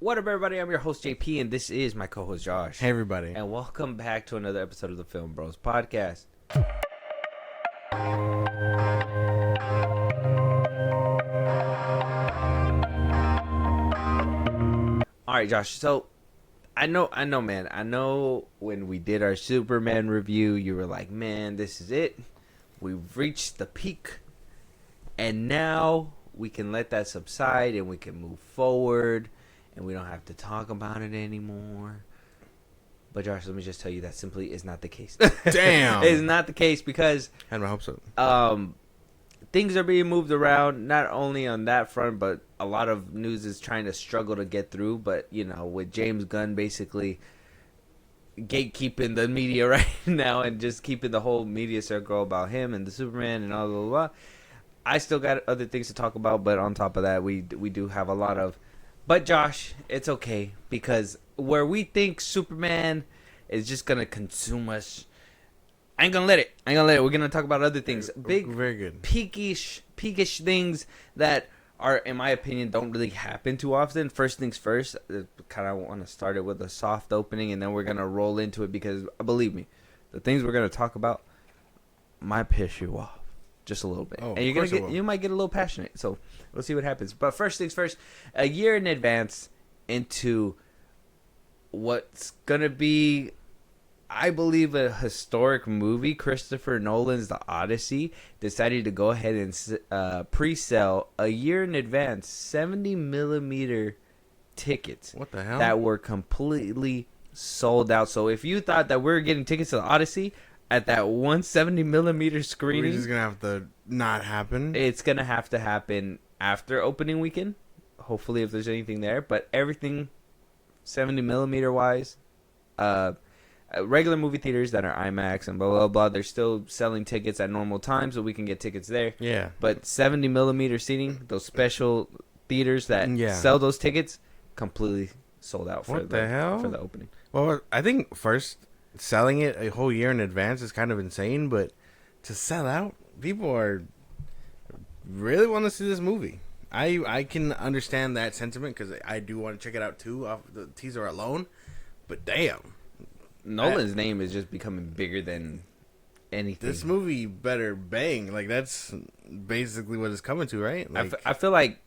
What up, everybody? I'm your host, JP, and this is my co-host, Josh. Hey, everybody. And welcome back to another episode of the FIlmBros podcast. All right, Josh. So, I know, man. I know when we did our Superman review, you were like, man, this is it. We've reached the peak. And now we can let that subside and we can move forward. And we don't have to talk about it anymore. But Josh, let me just tell you that simply is not the case. Damn. It's not the case because I had my hopes up. Things are being moved around, not only on that front, but a lot of news is trying to struggle to get through. But, you know, with James Gunn basically gatekeeping the media right now and just keeping the whole media circle about him and the Superman and all blah, blah, blah. I still got other things to talk about, but on top of that, we do have a lot of... But Josh, it's okay, because where we think Superman is just going to consume us, I ain't going to let it. We're going to talk about other things. Big, very good. peakish things that are, in my opinion, don't really happen too often. First things first, kind of want to start it with a soft opening, and then we're going to roll into it because, believe me, the things we're going to talk about might piss you off. Just a little bit, and you might get a little passionate. So we'll see what happens. But first things first, a year in advance into what's gonna be, I believe, a historic movie. Christopher Nolan's The Odyssey decided to go ahead and pre-sell a year in advance 70mm tickets. What the hell? That were completely sold out. So if you thought that we were getting tickets to The Odyssey at that 170mm screening, which is gonna have to not happen. It's gonna have to happen after opening weekend. Hopefully, if there's anything there, but everything 70mm wise, regular movie theaters that are IMAX and blah blah blah, they're still selling tickets at normal times, so we can get tickets there. Yeah. But 70mm seating, those special theaters that sell those tickets, completely sold out for the hell? For the opening. Well, I think first, selling it a whole year in advance is kind of insane, but to sell out, people are really want to see this movie. I can understand that sentiment because I do want to check it out too off the teaser alone. But damn, Nolan's name is just becoming bigger than anything. This movie better bang. Like, that's basically what it's coming to, right? Like, I feel like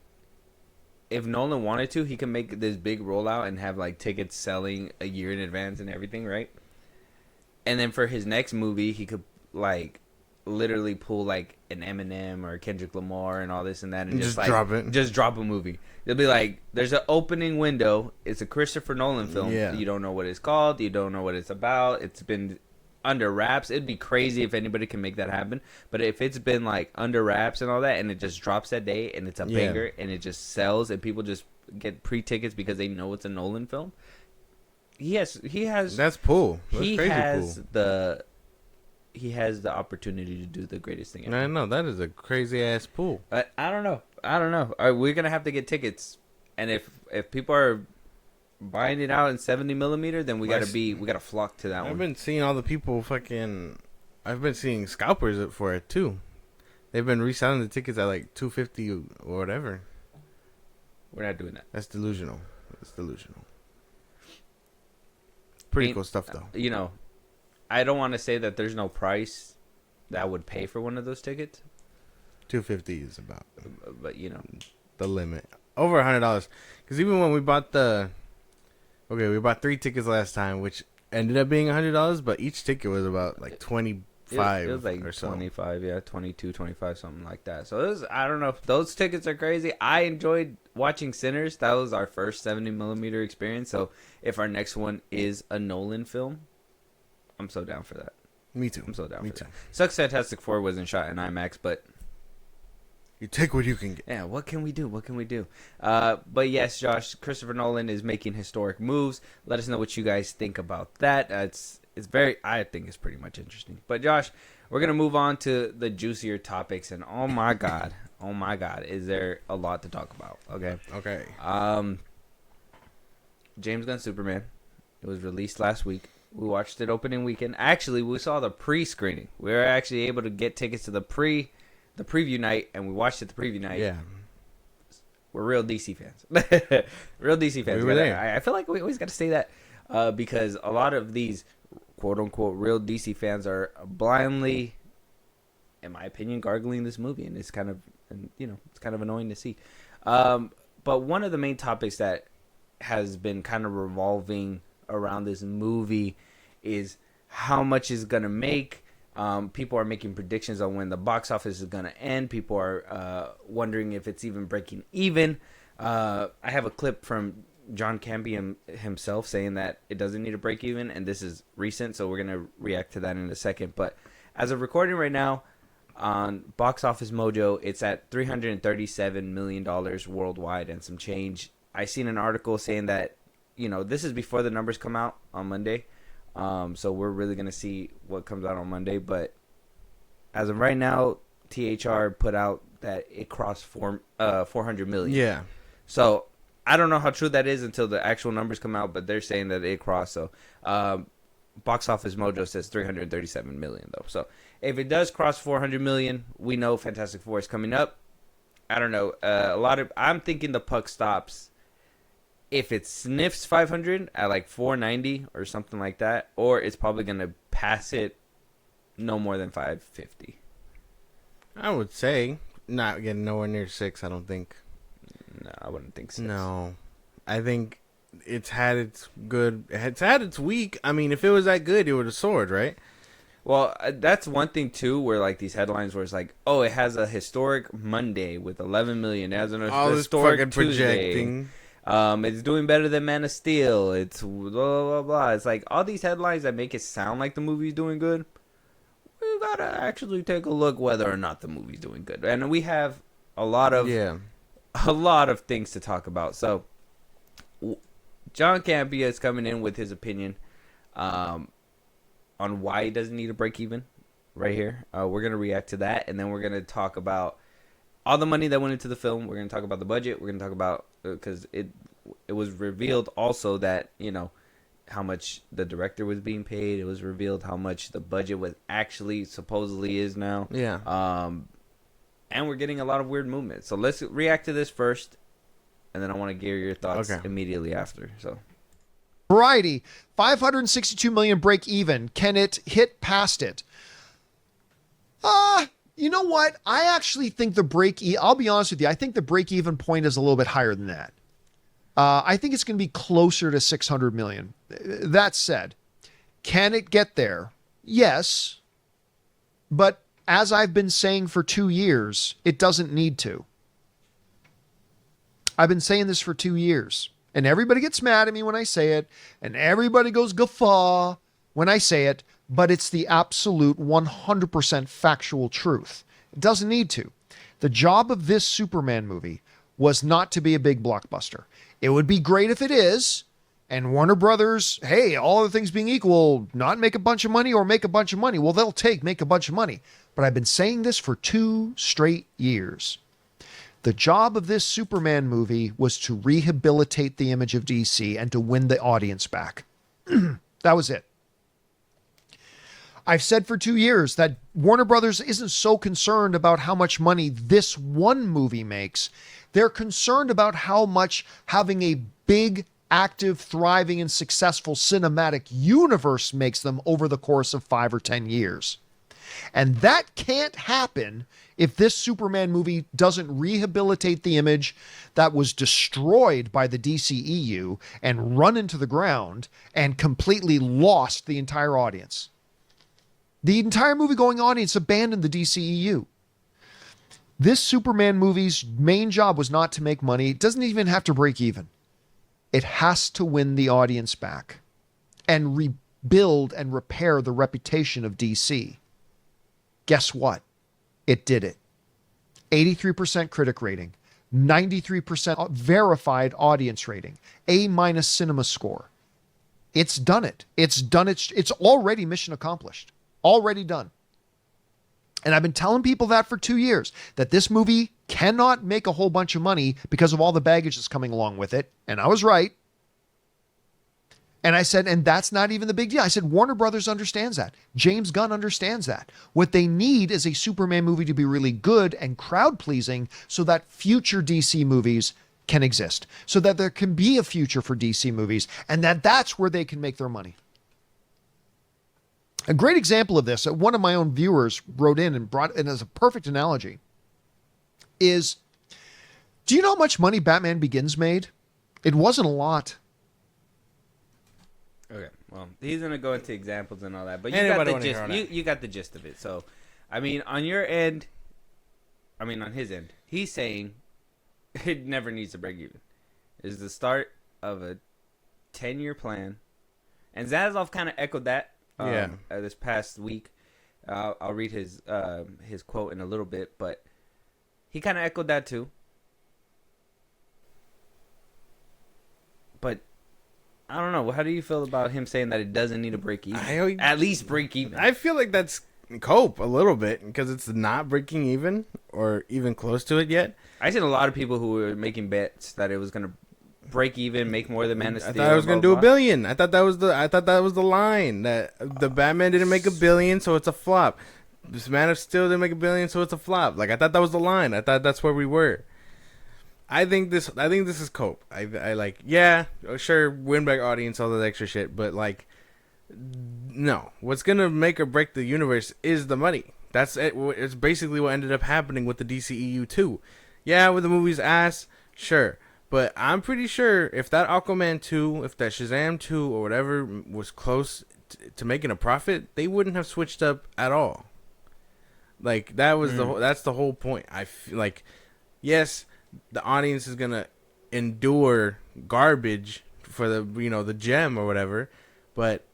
if Nolan wanted to, he can make this big rollout and have like tickets selling a year in advance and everything, right? And then for his next movie, he could like literally pull like an Eminem or Kendrick Lamar and all this and that, and just like drop it. Just drop a movie. It'll be like, there's an opening window. It's a Christopher Nolan film. Yeah. You don't know what it's called. You don't know what it's about. It's been under wraps. It'd be crazy if anybody can make that happen. But if it's been like under wraps and all that, and it just drops that day, and it's a banger, and it just sells, and people just get pre-tickets because they know it's a Nolan film. He has. That's pull. That's he crazy has pull. He has the opportunity to do the greatest thing ever. I know, that is a crazy ass pull. But I don't know. We're gonna have to get tickets, and if people are buying it out in 70mm, then we gotta flock to that one. I've been seeing all the people I've been seeing scalpers for it too. They've been reselling the tickets at like $250 or whatever. We're not doing that. That's delusional. Pretty cool stuff though. You know, I don't want to say that there's no price that I would pay for one of those tickets. $250 is about, but you know, the limit. Over $100. Because even when we bought we bought 3 tickets last time, which ended up being $100, but each ticket was about like 25. It was like or so. 25, yeah, 22, 25, something like that. So it was, I don't know if those tickets are crazy. I enjoyed watching Sinners. That was our first 70mm experience. So if our next one is a Nolan film, I'm so down for that. Me too. I'm so down for that. Sucks Fantastic Four wasn't shot in IMAX, but you take what you can get. Yeah, what can we do? But yes, Josh, Christopher Nolan is making historic moves. Let us know what you guys think about that. I think it's pretty much interesting. But Josh, we're gonna move on to the juicier topics, and oh my god, is there a lot to talk about? Okay. James Gunn Superman. It was released last week. We watched it opening weekend. Actually, we saw the pre-screening. We were actually able to get tickets to the preview night, and we watched it the preview night. Yeah. we're real DC fans. Real DC fans. We were there. I feel like we always got to say that because a lot of these quote unquote real DC fans are blindly, in my opinion, gargling this movie, and it's kind of annoying to see. But one of the main topics that has been kind of revolving around this movie is how much is gonna make. People are making predictions on when the box office is gonna end. People are wondering if it's even breaking even. I have a clip from John Campion himself saying that it doesn't need to break even, and this is recent, so we're gonna react to that in a second. But as of recording right now, on Box Office Mojo, it's at $337 million worldwide and some change. I seen an article saying that, this is before the numbers come out on Monday. So we're really going to see what comes out on Monday. But as of right now, THR put out that it crossed 400 million. Yeah. So I don't know how true that is until the actual numbers come out, but they're saying that it crossed. So Box Office Mojo says 337 million, though. So if it does cross 400 million, we know Fantastic Four is coming up. I don't know. I'm thinking the puck stops if it sniffs 500 at like 490 or something like that, or it's probably going to pass it no more than 550. I would say not getting nowhere near 6, I don't think. No, I wouldn't think so. No. I think it's had its good. It's had its weak. I mean, if it was that good, it would have soared, right? Well, that's one thing too, where like these headlines where it's like, oh, it has a historic Monday with 11 million. It has an historic Tuesday. Projecting. It's doing better than Man of Steel. It's blah, blah, blah. It's like all these headlines that make it sound like the movie's doing good. We gotta actually take a look whether or not the movie's doing good. And we have a lot of things to talk about. So John Campia is coming in with his opinion on why he doesn't need a break even right here. We're going to react to that, and then we're going to talk about all the money that went into the film. We're going to talk about the budget. We're going to talk about, because it was revealed also that, how much the director was being paid. It was revealed how much the budget was actually supposedly is now. Yeah. And we're getting a lot of weird movement. So let's react to this first, and then I want to gear your thoughts immediately after. So, Variety, 562 million break even. Can it hit past it? You know what? I actually think I'll be honest with you. I think the break even point is a little bit higher than that. I think it's going to be closer to 600 million. That said, can it get there? Yes. But as I've been saying for 2 years, it doesn't need to. I've been saying this for 2 years. And everybody gets mad at me when I say it. And everybody goes guffaw when I say it. But it's the absolute 100% factual truth. It doesn't need to. The job of this Superman movie was not to be a big blockbuster. It would be great if it is. And Warner Brothers, hey, all other things being equal, not make a bunch of money or make a bunch of money. Well, they'll make a bunch of money. But I've been saying this for 2 straight years. The job of this Superman movie was to rehabilitate the image of DC and to win the audience back. That was it. I've said for 2 years that Warner Brothers isn't so concerned about how much money this one movie makes. They're concerned about how much having a big, active, thriving, and successful cinematic universe makes them over the course of 5 or 10 years. And that can't happen if this Superman movie doesn't rehabilitate the image that was destroyed by the DCEU and run into the ground and completely lost the entire audience. The entire movie-going audience abandoned the DCEU. This Superman movie's main job was not to make money. It doesn't even have to break even. It has to win the audience back and rebuild and repair the reputation of DC. Guess what? It did it. 83% critic rating, 93% verified audience rating, A- cinema score. It's done it. It's already mission accomplished. Already done. And I've been telling people that for 2 years, that this movie cannot make a whole bunch of money because of all the baggage that's coming along with it. And I was right. And I said, and that's not even the big deal. I said, Warner Brothers understands that. James Gunn understands that. What they need is a Superman movie to be really good and crowd pleasing so that future DC movies can exist, so that there can be a future for DC movies, and that's where they can make their money. A great example of this, one of my own viewers wrote in and brought in as a perfect analogy, is, do you know how much money Batman Begins made? It wasn't a lot. Okay, well, he's gonna go into examples and all that, but Anybody you got the wanna gist. hear You got the gist of it. So, I mean, on your end, I mean, on his end, he's saying it never needs to break even. It's the start of a 10-year plan, and Zaslav kind of echoed that. This past week, I'll read his quote in a little bit, but he kind of echoed that too. But I don't know. How do you feel about him saying that it doesn't need to break even? At least break even. I feel like that's cope a little bit because it's not breaking even or even close to it yet. I've seen a lot of people who were making bets that it was going to break even, make more than Man of Steel. I thought I was going to do $1 billion. I thought that was the line that the Batman didn't make $1 billion, so it's a flop. This Man of Steel didn't make $1 billion, so it's a flop. Like I thought that was the line. I thought that's where we were. I think this is cope. I like, yeah, sure, win back audience, all that extra shit, but like, no. What's gonna make or break the universe is the money. That's it. It's basically what ended up happening with the DCEU too. Yeah, with the movie's ass, sure, but I'm pretty sure if that Aquaman 2, if that Shazam 2 or whatever was close to making a profit, they wouldn't have switched up at all. Like that was that's the whole point. I feel like, yes, the audience is gonna endure garbage for the gem or whatever, but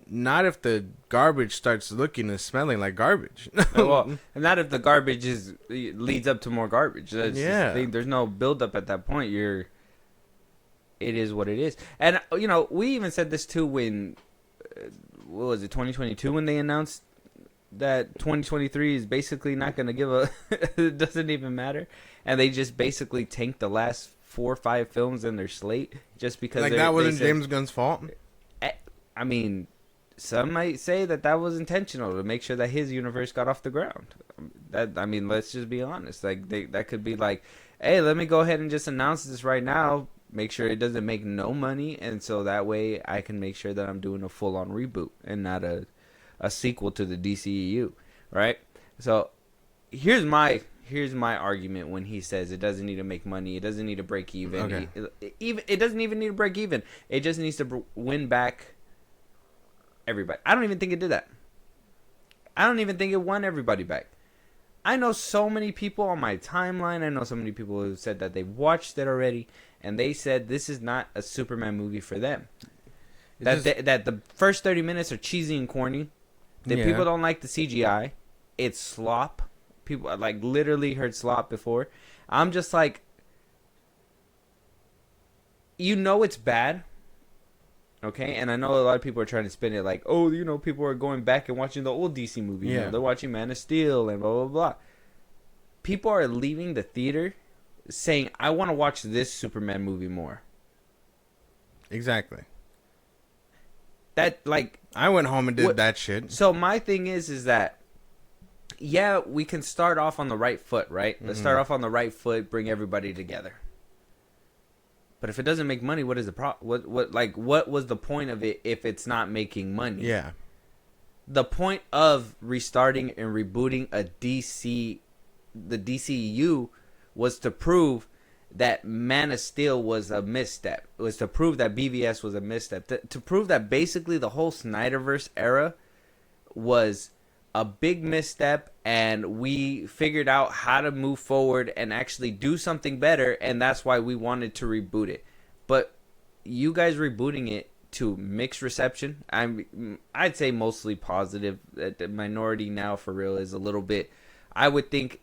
not if the garbage starts looking and smelling like garbage. Well, and not if the garbage leads up to more garbage. That's yeah, there's no build up at that point. It is what it is. And we even said this too when what was it, 2022, when they announced that 2023 is basically not going to give a it doesn't even matter, and they just basically tanked the last 4 or 5 films in their slate just because like that wasn't James Gunn's fault. I mean, some might say that was intentional to make sure that his universe got off the ground. Let's just be honest. Like that could be like, hey, let me go ahead and just announce this right now, make sure it doesn't make no money, and so that way I can make sure that I'm doing a full on reboot and not a sequel to the DCEU, right? So here's my argument when he says it doesn't need to make money, it doesn't need to break even. Okay. It doesn't even need to break even. It just needs to win back everybody. I don't even think it did that. I don't even think it won everybody back. I know so many people on my timeline. I know so many people who said that they've watched it already, and they said this is not a Superman movie for them. That the first 30 minutes are cheesy and corny. That people don't like the CGI. It's slop. People like literally heard slop before. I'm just like, it's bad. Okay, and I know a lot of people are trying to spin it like, oh, people are going back and watching the old DC movie. Yeah. They're watching Man of Steel and blah, blah, blah. People are leaving the theater saying, I want to watch this Superman movie more. Exactly. That, like... I went home and did that shit. So my thing is that, yeah, we can start off on the right foot, right? Let's start off on the right foot, bring everybody together. But if it doesn't make money, what is the what was the point of it if it's not making money? Yeah. The point of restarting and rebooting the DCU was to prove that Man of Steel was a misstep. It was to prove that BVS was a misstep. To prove that basically the whole Snyderverse era was a big misstep, and we figured out how to move forward and actually do something better, and that's why we wanted to reboot it. But you guys rebooting it to mixed reception, I'd say mostly positive. The minority now for real is a little bit, I would think,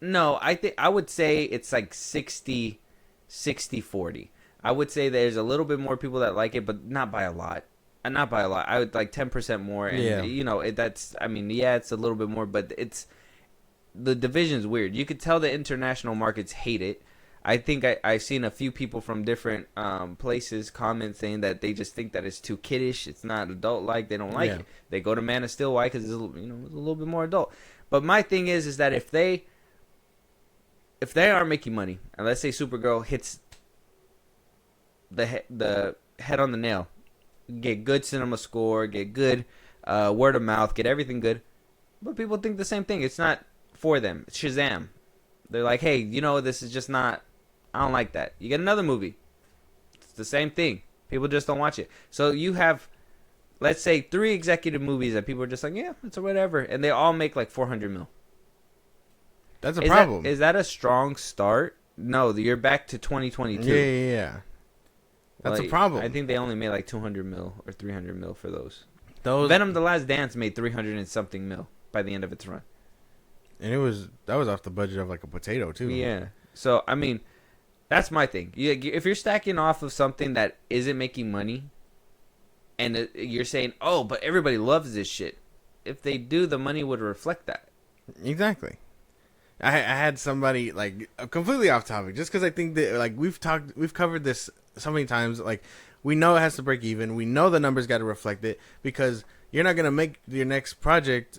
no, I would say it's like 60-40. I would say there's a little bit more people that like it, but not by a lot. Not by a lot. I would like 10% more. And, it's a little bit more, but the division's weird. You could tell the international markets hate it. I think I've seen a few people from different places comment saying that they just think that it's too kiddish. It's not adult-like. They don't like Yeah. it. They go to Man of Steel. Why? Because it's it's a little bit more adult. But my thing is that if they aren't making money, and let's say Supergirl hits the head on the nail, get good cinema score, get good word of mouth, get everything good, but people think the same thing. It's not for them. It's Shazam. They're like, hey, this is just not. I don't like that. You get another movie. It's the same thing. People just don't watch it. So you have, let's say, 3 executive movies that people are just like, yeah, it's whatever, and they all make like 400 mil. That's a problem. Is that a strong start? No, you're back to 2022. Yeah. That's a problem. I think they only made like 200 mil or 300 mil for those. Those Venom: The Last Dance made 300 and something mil by the end of its run. and that was off the budget of like a potato too. Yeah. So I mean, that's my thing. If you're stacking off of something that isn't making money, and you're saying, oh, but everybody loves this shit. If they do, the money would reflect that. Exactly. I had somebody like completely off topic just because I think that like we've covered this so many times. Like we know it has to break even. We know the numbers got to reflect it because you're not gonna make your next project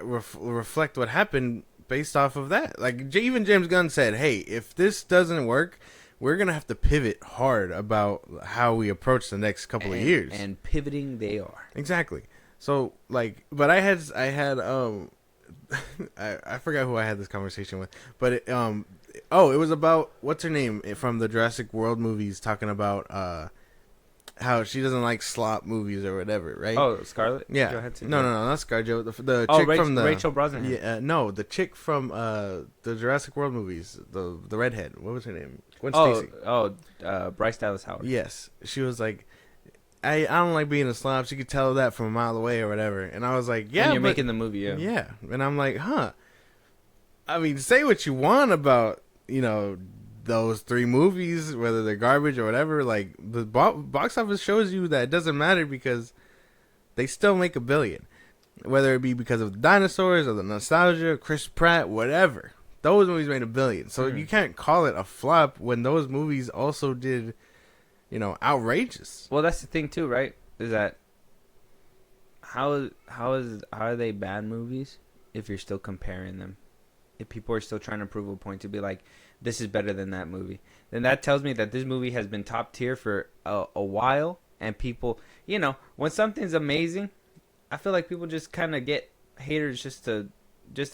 reflect what happened based off of that. Like even James Gunn said, "Hey, if this doesn't work, we're gonna have to pivot hard about how we approach the next couple of years." And pivoting they are. Exactly. So like, but I had I forgot who I had this conversation with, but it was about what's her name from the Jurassic World movies talking about how she doesn't like slop movies or whatever, right? Oh, Scarlett? Yeah. Johansson? No, not Scarlett. The chick from the Rachel Brosnahan. Yeah, no, the chick from the Jurassic World movies, the redhead. What was her name? Gwen Stacy. Bryce Dallas Howard. Yes, she was like, I don't like being a slob. She could tell that from a mile away or whatever. And I was like, yeah, and you're making the movie, yeah. Yeah. And I'm like, I mean, say what you want about, those 3 movies, whether they're garbage or whatever. Like, the box office shows you that it doesn't matter because they still make $1 billion. Whether it be because of the dinosaurs or the nostalgia, Chris Pratt, whatever. Those movies made $1 billion. So you can't call it a flop when those movies also did, outrageous. Well, that's the thing too, right? Is that how are they bad movies if you're still comparing them? If people are still trying to prove a point to be like, this is better than that movie, then that tells me that this movie has been top tier for a while, and people, when something's amazing, I feel like people just kind of get haters just to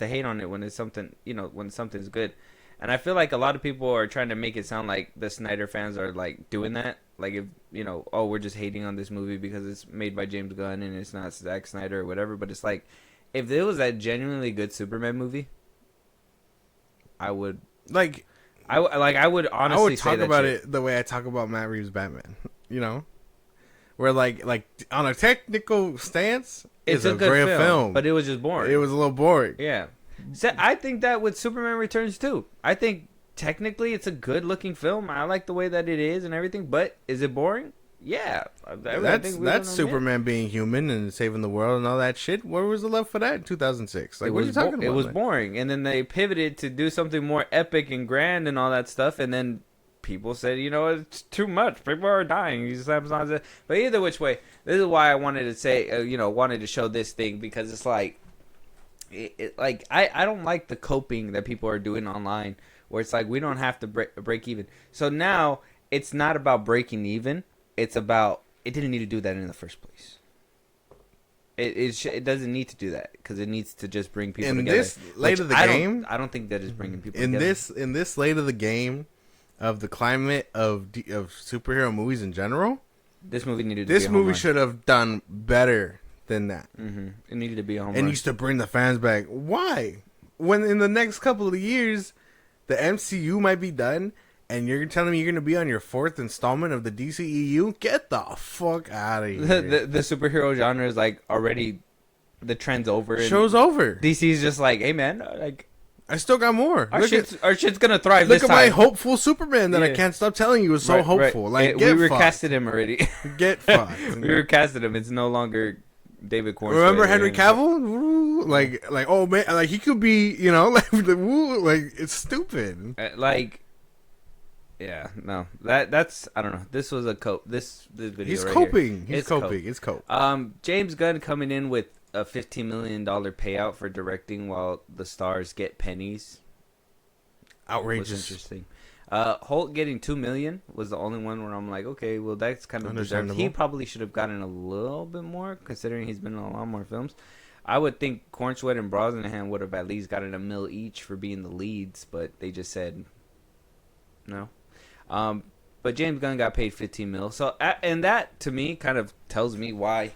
hate on it when it's something, when something's good. And I feel like a lot of people are trying to make it sound like the Snyder fans are like doing that. Like if, we're just hating on this movie because it's made by James Gunn and it's not Zack Snyder or whatever. But it's like, if there was a genuinely good Superman movie, I would I would honestly I would talk say that about shit. it the way I talk about Matt Reeves' Batman. Where like on a technical stance, It's a good great film, but it was just boring. it was a little boring. Yeah. So I think that with Superman Returns too. I think technically it's a good looking film. I like the way that it is and everything, but is it boring? Yeah. That's Superman being human and saving the world and all that shit. Where was the love for that in 2006? Like, what are you talking about? It was boring. And then they pivoted to do something more epic and grand and all that stuff. And then people said, it's too much. People are dying. But either which way, this is why I wanted to say, wanted to show this thing, because it's like, I don't like the coping that people are doing online where it's like, we don't have to break even. So now it's not about breaking even. It's about, it didn't need to do that in the first place. It doesn't need to do that because it needs to just bring people together. In this late of the game, I don't think that is bringing people in together. in this late of the game of the climate of superhero movies in general, this movie needed to this be movie should have done better than that. Mm-hmm. It needed to be a home and run. used to bring the fans back. Why? When in the next couple of years, the MCU might be done, and you're telling me you're going to be on your 4th installment of the DCEU? Get the fuck out of here. The superhero genre is like already, the trend's over. Show's over. DC's just like, hey man, like, I still got more. our shit's gonna thrive. Look this at my time. hopeful Superman that I Yeah. can't stop telling you is so hopeful. Like, we get fucked. recasted him already. Get fucked. We recasted him. It's no longer David Cornswell. Remember Henry Cavill? Woo. Like, oh man, like he could be, like it's stupid. Like, Yeah, no, that's I don't know. This was a cope. This video. He's right coping. Here, He's coping. It's cope. James Gunn coming in with a $15 million payout for directing, while the stars get pennies. Outrageous. Was interesting. Holt getting $2 million was the only one where I'm like, okay, well that's kind of deserved. Understandable. He probably should have gotten a little bit more, considering he's been in a lot more films. I would think Corn Sweat and Brosnahan would have at least gotten $1 million each for being the leads, but they just said no. But James Gunn got paid $15 million. So, and that to me kind of tells me why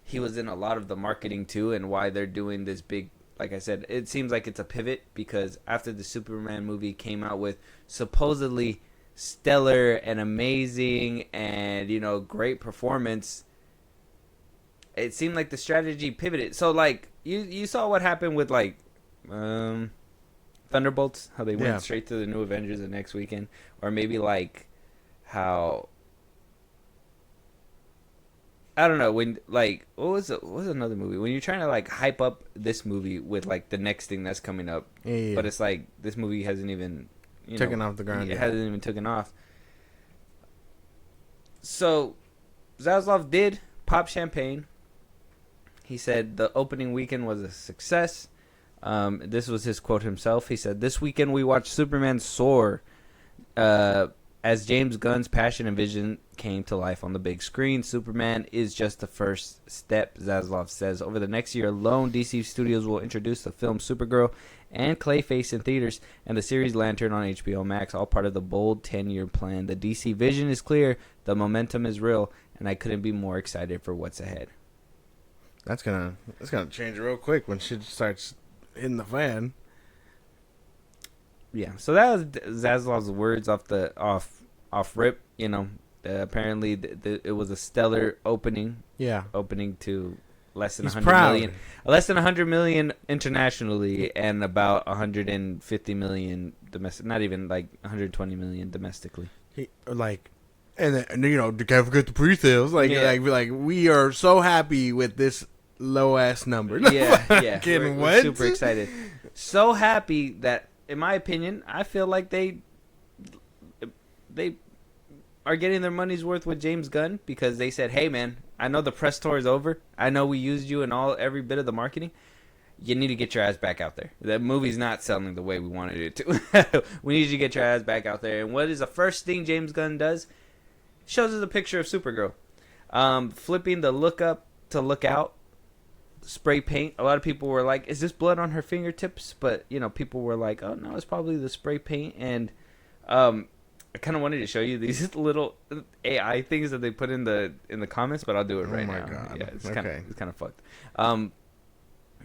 he was in a lot of the marketing too, and why they're doing this big. Like I said, it seems like it's a pivot, because after the Superman movie came out with supposedly stellar and amazing and, you know, great performance, it seemed like the strategy pivoted. So like you saw what happened with like Thunderbolts, how they went straight to the New Avengers the next weekend, or maybe like how, I don't know, when like what was another movie when you're trying to like hype up this movie with like the next thing that's coming up, but it's like this movie hasn't even taken off the ground. It hasn't even taken off. So Zaslav did pop champagne. He said the opening weekend was a success. This was his quote himself. He said, "This weekend we watched Superman soar as James Gunn's passion and vision came to life on the big screen. Superman is just the first step," Zaslav says. "Over the next year alone, DC Studios will introduce the film Supergirl and Clayface in theaters, and the series Lantern on HBO Max, all part of the bold 10-year plan. The DC vision is clear, the momentum is real, and I couldn't be more excited for what's ahead." That's gonna change real quick when shit starts hitting the fan. Yeah, so that was Zaslav's words off rip. You know, apparently it was a stellar opening. Yeah, opening to less than He's 100 proud. million, less than 100 million internationally, and about 150 million domestic. Not even like 120 million domestically. And then, you know, can't forget the pre-sales. Like we are so happy with this low ass number. Yeah. We're What? super excited. So happy that, in my opinion, I feel like they are getting their money's worth with James Gunn, because they said, "Hey, man, I know the press tour is over. I know we used you in every bit of the marketing. You need to get your ass back out there. That movie's not selling the way we wanted it to. We need you to get your ass back out there." And what is the first thing James Gunn does? Shows us a picture of Supergirl, flipping the look up to look out spray paint. A lot of people were like, "Is this blood on her fingertips?" But you know, people were like, "Oh no, it's probably the spray paint." And I kind of wanted to show you these little AI things that they put in the comments, but I'll do it right now. God. Yeah, it's kind of fucked.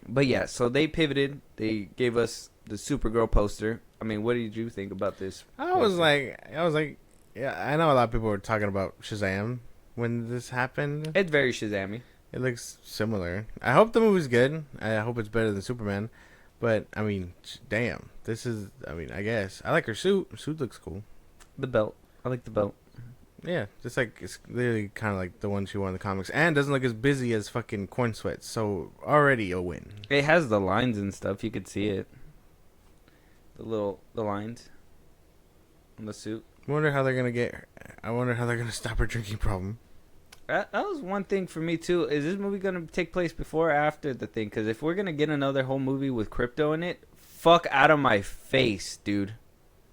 But yeah, so they pivoted. They gave us the Supergirl poster. I mean, what did you think about this? I was like, yeah, I know a lot of people were talking about Shazam when this happened. It's very Shazam-y. It looks similar. I hope the movie's good. I hope it's better than Superman. But, I mean, damn. I guess. I like her suit. Her suit looks cool. The belt. I like the belt. Yeah, just like, it's literally kind of like the one she wore in the comics. And doesn't look as busy as fucking Corn Sweat. So, already a win. It has the lines and stuff. You could see it. The lines on the suit. I wonder how they're going to stop her drinking problem. That was one thing for me too. Is this movie gonna take place before or after the thing? Because if we're gonna get another whole movie with crypto in it, fuck out of my face, dude.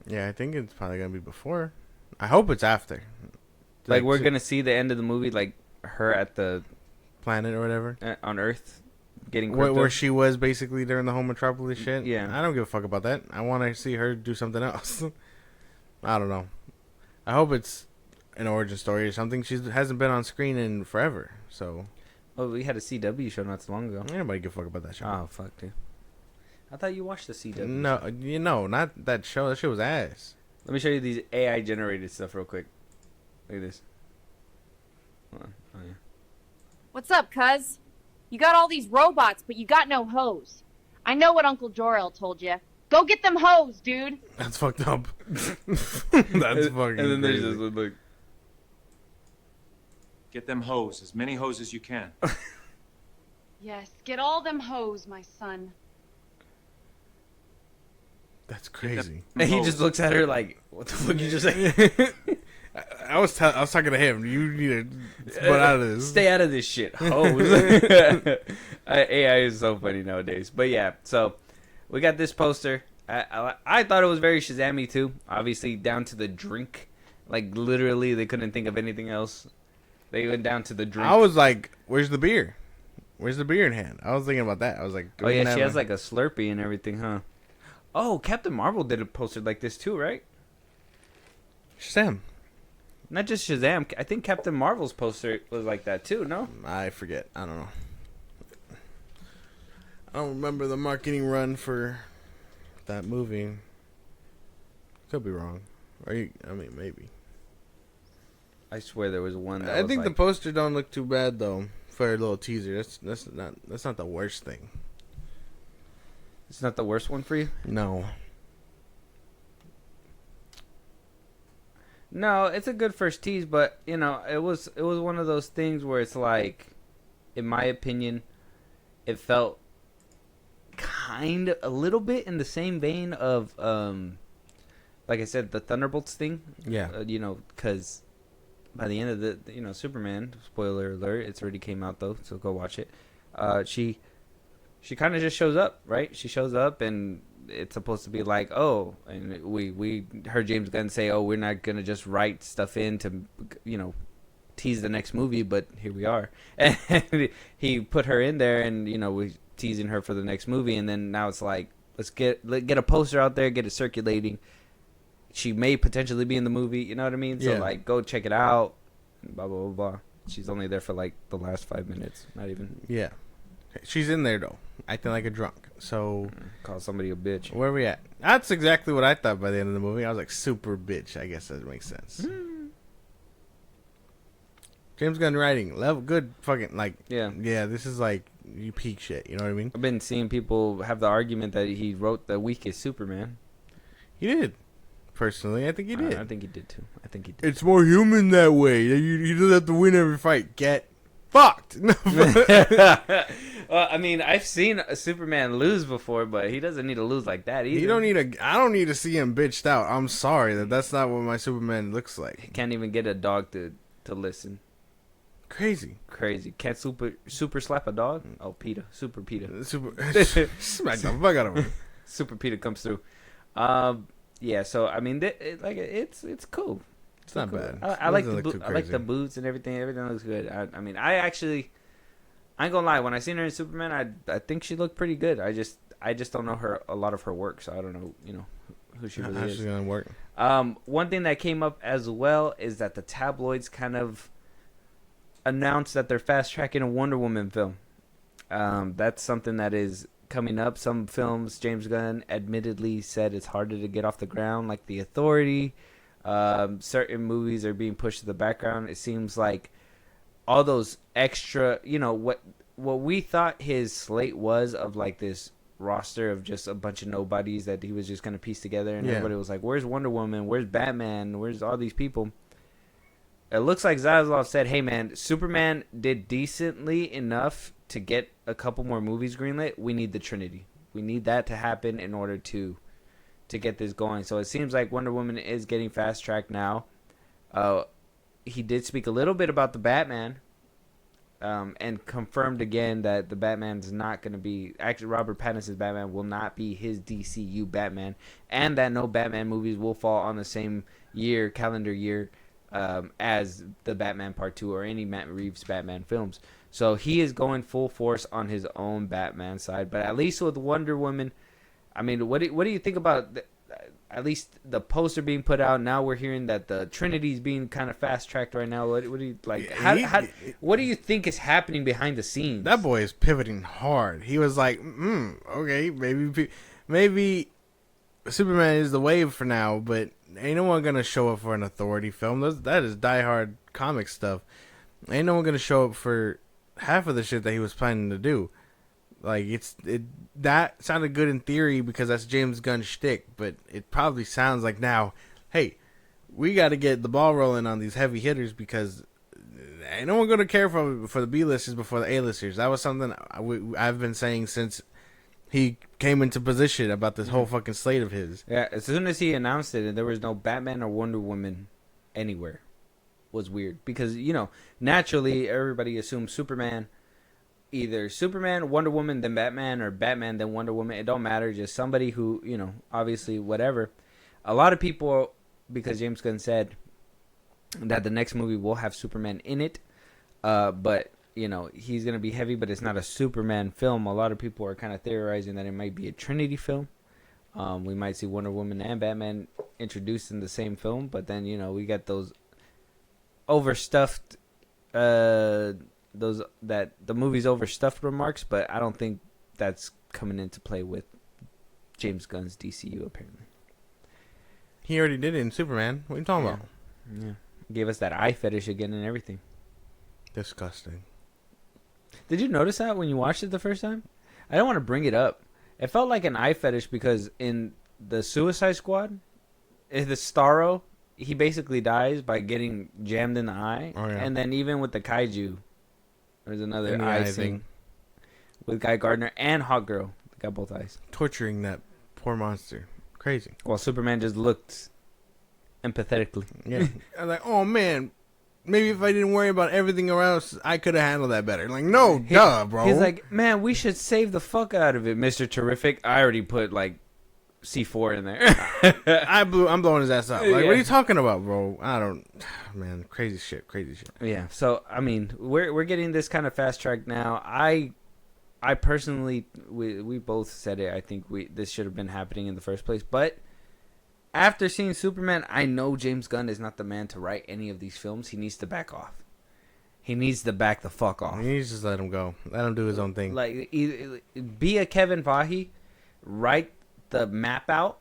Yeah, I think it's probably gonna be before. I hope it's after. Like we're gonna see the end of the movie, like her at the planet or whatever on Earth, getting crypto. Where she was basically during the whole Metropolis shit. Yeah, I don't give a fuck about that. I want to see her do something else. I don't know. I hope it's an origin story or something. She hasn't been on screen in forever, so. Oh, we had a CW show not so long ago. Nobody give a fuck about that show. Oh fuck, dude. I thought you watched the CW. No, not that show. That shit was ass. Let me show you these AI generated stuff real quick. Look at this. Hold on. Oh yeah. What's up, cuz? You got all these robots, but you got no hose. I know what Uncle Jor-El told you. Go get them hoes, dude. That's fucked up. That's fucking. And then there's crazy. this look. Get them hoes, as many hoes as you can. Yes, get all them hoes, my son. That's crazy. And he just looks at her like, "What the fuck you just say?" I was talking to him. You need to get out of this. Stay out of this shit, hoes. AI is so funny nowadays. But yeah, so we got this poster. I thought it was very Shazam-y too. Obviously, down to the drink. Like, literally, they couldn't think of anything else. They went down to the drink. I was like, "Where's the beer? Where's the beer in hand?" I was thinking about that. I was like, oh yeah, she has like a Slurpee and everything, huh? Oh, Captain Marvel did a poster like this too, right? Shazam. Not just Shazam. I think Captain Marvel's poster was like that too, no? I forget. I don't know. I don't remember the marketing run for that movie. Could be wrong. I mean, maybe. I swear there was one that I was think the like, poster don't look too bad though for a little teaser. That's not the worst thing. it's not the worst one for you? No. No, it's a good first tease, but you know, it was one of those things where it's like, in my opinion, it felt kind of a little bit in the same vein of like I said, the Thunderbolts thing. Yeah. You know, because by the end of the Superman, spoiler alert, it's already came out though, so go watch it. She kind of just shows up, right? She shows up and it's supposed to be like, oh, and we heard James Gunn say, oh, we're not gonna just write stuff in to, tease the next movie, but here we are. And he put her in there, and we teasing her for the next movie, and then now it's like, let's get a poster out there, get it circulating. She may potentially be in the movie, you know what I mean? So like, go check it out. Blah blah blah blah. She's only there for like the last 5 minutes, not even. Yeah. She's in there though, acting like a drunk. So Call somebody a bitch. where are we at? That's exactly what I thought by the end of the movie. I was like, super bitch. I guess that makes sense. James Gunn writing, level good, fucking like. Yeah. This is like you peak shit. You know what I mean? I've been seeing people have the argument that he wrote the weakest Superman. He did. Personally, I think he did. I think he did too. I think he did. It's more human that way. You don't have to win every fight. Get fucked. Well, I mean, I've seen a Superman lose before, but he doesn't need to lose like that either. I don't need to see him bitched out. I'm sorry that's not what my Superman looks like. He can't even get a dog to listen. Crazy. Can't super slap a dog. Oh, PETA, Super PETA. Smack the fuck out of him. Super PETA comes through. Yeah. So I mean, it's cool. It's not bad. I like I like the boots and everything. Everything looks good. I mean, I ain't gonna lie. When I seen her in Superman, I think she looked pretty good. I just don't know a lot of her work, so I don't know who she really How is. she's gonna work. One thing that came up as well is that the tabloids kind of announced that they're fast tracking a Wonder Woman film. That's something that is coming up. Some films, James Gunn admittedly said it's harder to get off the ground, like The Authority. Certain movies are being pushed to the background. It seems like all those extra, what we thought his slate was of like this roster of just a bunch of nobodies that he was just going to piece together, and everybody was like, where's Wonder Woman, where's Batman, where's all these people? It looks like Zaslav said, hey man, Superman did decently enough to get a couple more movies greenlit. We need the Trinity. We need that to happen in order to get this going. So it seems like Wonder Woman is getting fast tracked now. He did speak a little bit about the Batman, and confirmed again that the Batman's not going to be... Actually, Robert Pattinson's Batman will not be his DCU Batman, and that no Batman movies will fall on the same calendar year, as the Batman Part 2 or any Matt Reeves Batman films. So he is going full force on his own Batman side. But at least with Wonder Woman, I mean, what do you think about at least the poster being put out? Now we're hearing that the Trinity's being kind of fast tracked right now. What do you like? What do you think is happening behind the scenes? That boy is pivoting hard. He was like, okay, maybe Superman is the wave for now, but ain't no one gonna show up for an Authority film. That is diehard comic stuff. Ain't no one gonna show up for half of the shit that he was planning to do. Like, that sounded good in theory because that's James Gunn's shtick, but it probably sounds like now, hey, we got to get the ball rolling on these heavy hitters because ain't no one going to care for the B-listers before the A-listers. That was something I've been saying since he came into position about this whole fucking slate of his. Yeah, as soon as he announced it, and there was no Batman or Wonder Woman anywhere, was weird because naturally everybody assumes Superman, either Superman, Wonder Woman, then Batman, or Batman, then Wonder Woman. It don't matter, just somebody who obviously whatever. A lot of people, because James Gunn said that the next movie will have Superman in it, but he's gonna be heavy, but it's not a Superman film. A lot of people are kind of theorizing that it might be a Trinity film. We might see Wonder Woman and Batman introduced in the same film, but then we got those overstuffed, those that the movie's overstuffed remarks. But I don't think that's coming into play with James Gunn's DCU. Apparently, he already did it in Superman. What are you talking about? Yeah, gave us that eye fetish again and everything. Disgusting. Did you notice that when you watched it the first time? I don't want to bring it up. It felt like an eye fetish because in the Suicide Squad, the Starro, he basically dies by getting jammed in the eye. Oh, yeah. And then even with the kaiju, there's another In the eye eye scene thing. with Guy Gardner and Hawk Girl. They got both eyes. Torturing that poor monster. Crazy. While Superman just looked empathetically. Yeah. I was like, oh man, maybe if I didn't worry about everything else, I could have handled that better. Like, no, duh, bro. He's like, man, we should save the fuck out of it, Mr. Terrific. I already put like C4 in there. I'm blowing his ass up. Like, Yeah. what are you talking about, bro? I don't, man, crazy shit. Yeah, so I mean, we're getting this kind of fast track now. I personally, we both said it. I think this should have been happening in the first place. But after seeing Superman, I know James Gunn is not the man to write any of these films. He needs to back off. He needs to back the fuck off. You need to just let him go. Let him do his own thing. Like, be a Kevin Feige, write the map out,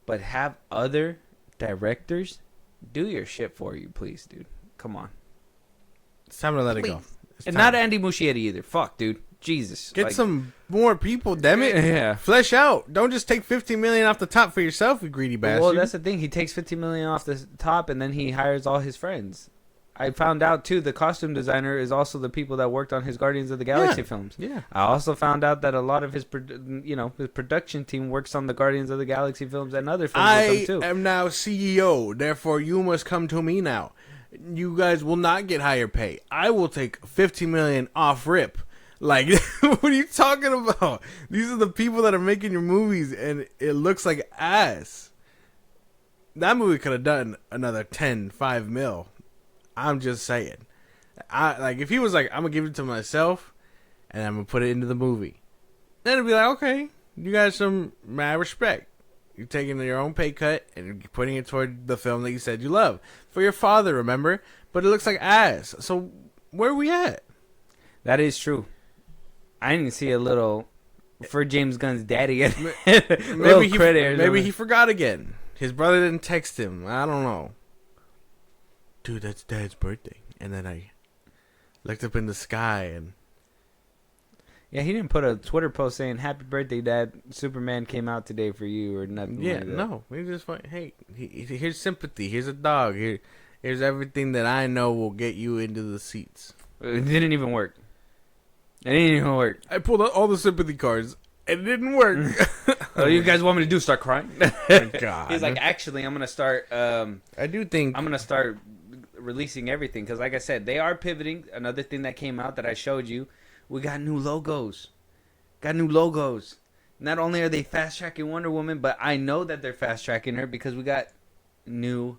but have other directors do your shit for you, please, dude. Come on. It's time to let it go. It's And time. not Andy Muschietti either. Fuck, dude. Jesus. Get Like, some more people, damn it. Yeah. Flesh out. Don't just take $15 million off the top for yourself, you greedy bastard. Well, that's the thing. He takes $15 million off the top, and then he hires all his friends. I found out too. The costume designer is also the people that worked on his Guardians of the Galaxy films. Yeah. I also found out that a lot of his, his production team works on the Guardians of the Galaxy films and other films with I them too. am now CEO, therefore you must come to me now. You guys will not get higher pay. I will take $15 million off rip. Like, what are you talking about? These are the people that are making your movies, and it looks like ass. That movie could have done another 5 mil. I'm just saying. If he was like, I'm gonna give it to myself, and I'm gonna put it into the movie, then it'd be like, okay, you got some mad respect. You're taking your own pay cut and you're putting it toward the film that you said you love for your father. Remember, but it looks like ass. So where are we at? That is true. I didn't see a little for James Gunn's daddy. Maybe he forgot again. His brother didn't text him. I don't know. Dude, that's Dad's birthday. And then I looked up in the sky and Yeah, he didn't put a Twitter post saying "Happy birthday, Dad. Superman came out today for you" or nothing. yeah, like that. no. We just like, hey, here's sympathy. Here's a dog. Here's everything that I know will get you into the seats. It didn't even work. It didn't even work. I pulled out all the sympathy cards. and it didn't work. Oh, you guys want me to do? Start crying? God. He's like, actually, I'm gonna start. I do think I'm gonna start releasing everything because, like I said, they are pivoting. Another thing that came out that I showed you, we got new logos. Got new logos. Not only are they fast tracking Wonder Woman, but I know that they're fast tracking her because we got new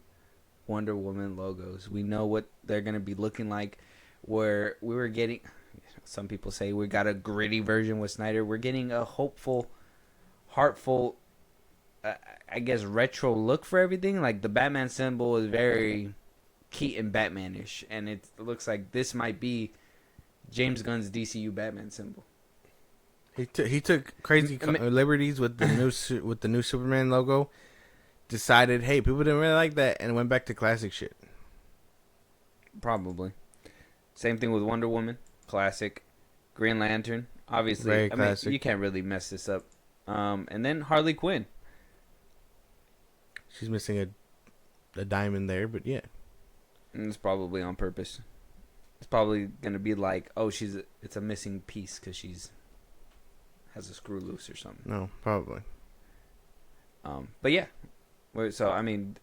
Wonder Woman logos. We know what they're gonna be looking like. Where we were getting, some people say we got a gritty version with Snyder. We're getting a hopeful, heartful, I guess, retro look for everything. Like the Batman symbol is very Keaton Batman-ish, and it looks like this might be James Gunn's DCU Batman symbol. he took crazy liberties with the new Superman logo. Decided, hey, people didn't really like that, and went back to classic shit. Probably. Same thing with Wonder Woman, classic. Green Lantern, obviously. Very I classic. mean, you can't really mess this up. And then Harley Quinn. She's missing a diamond there, but yeah. And it's probably on purpose. It's probably gonna be like, oh, it's a missing piece because she's has a screw loose or something. No, probably. But yeah, so I mean,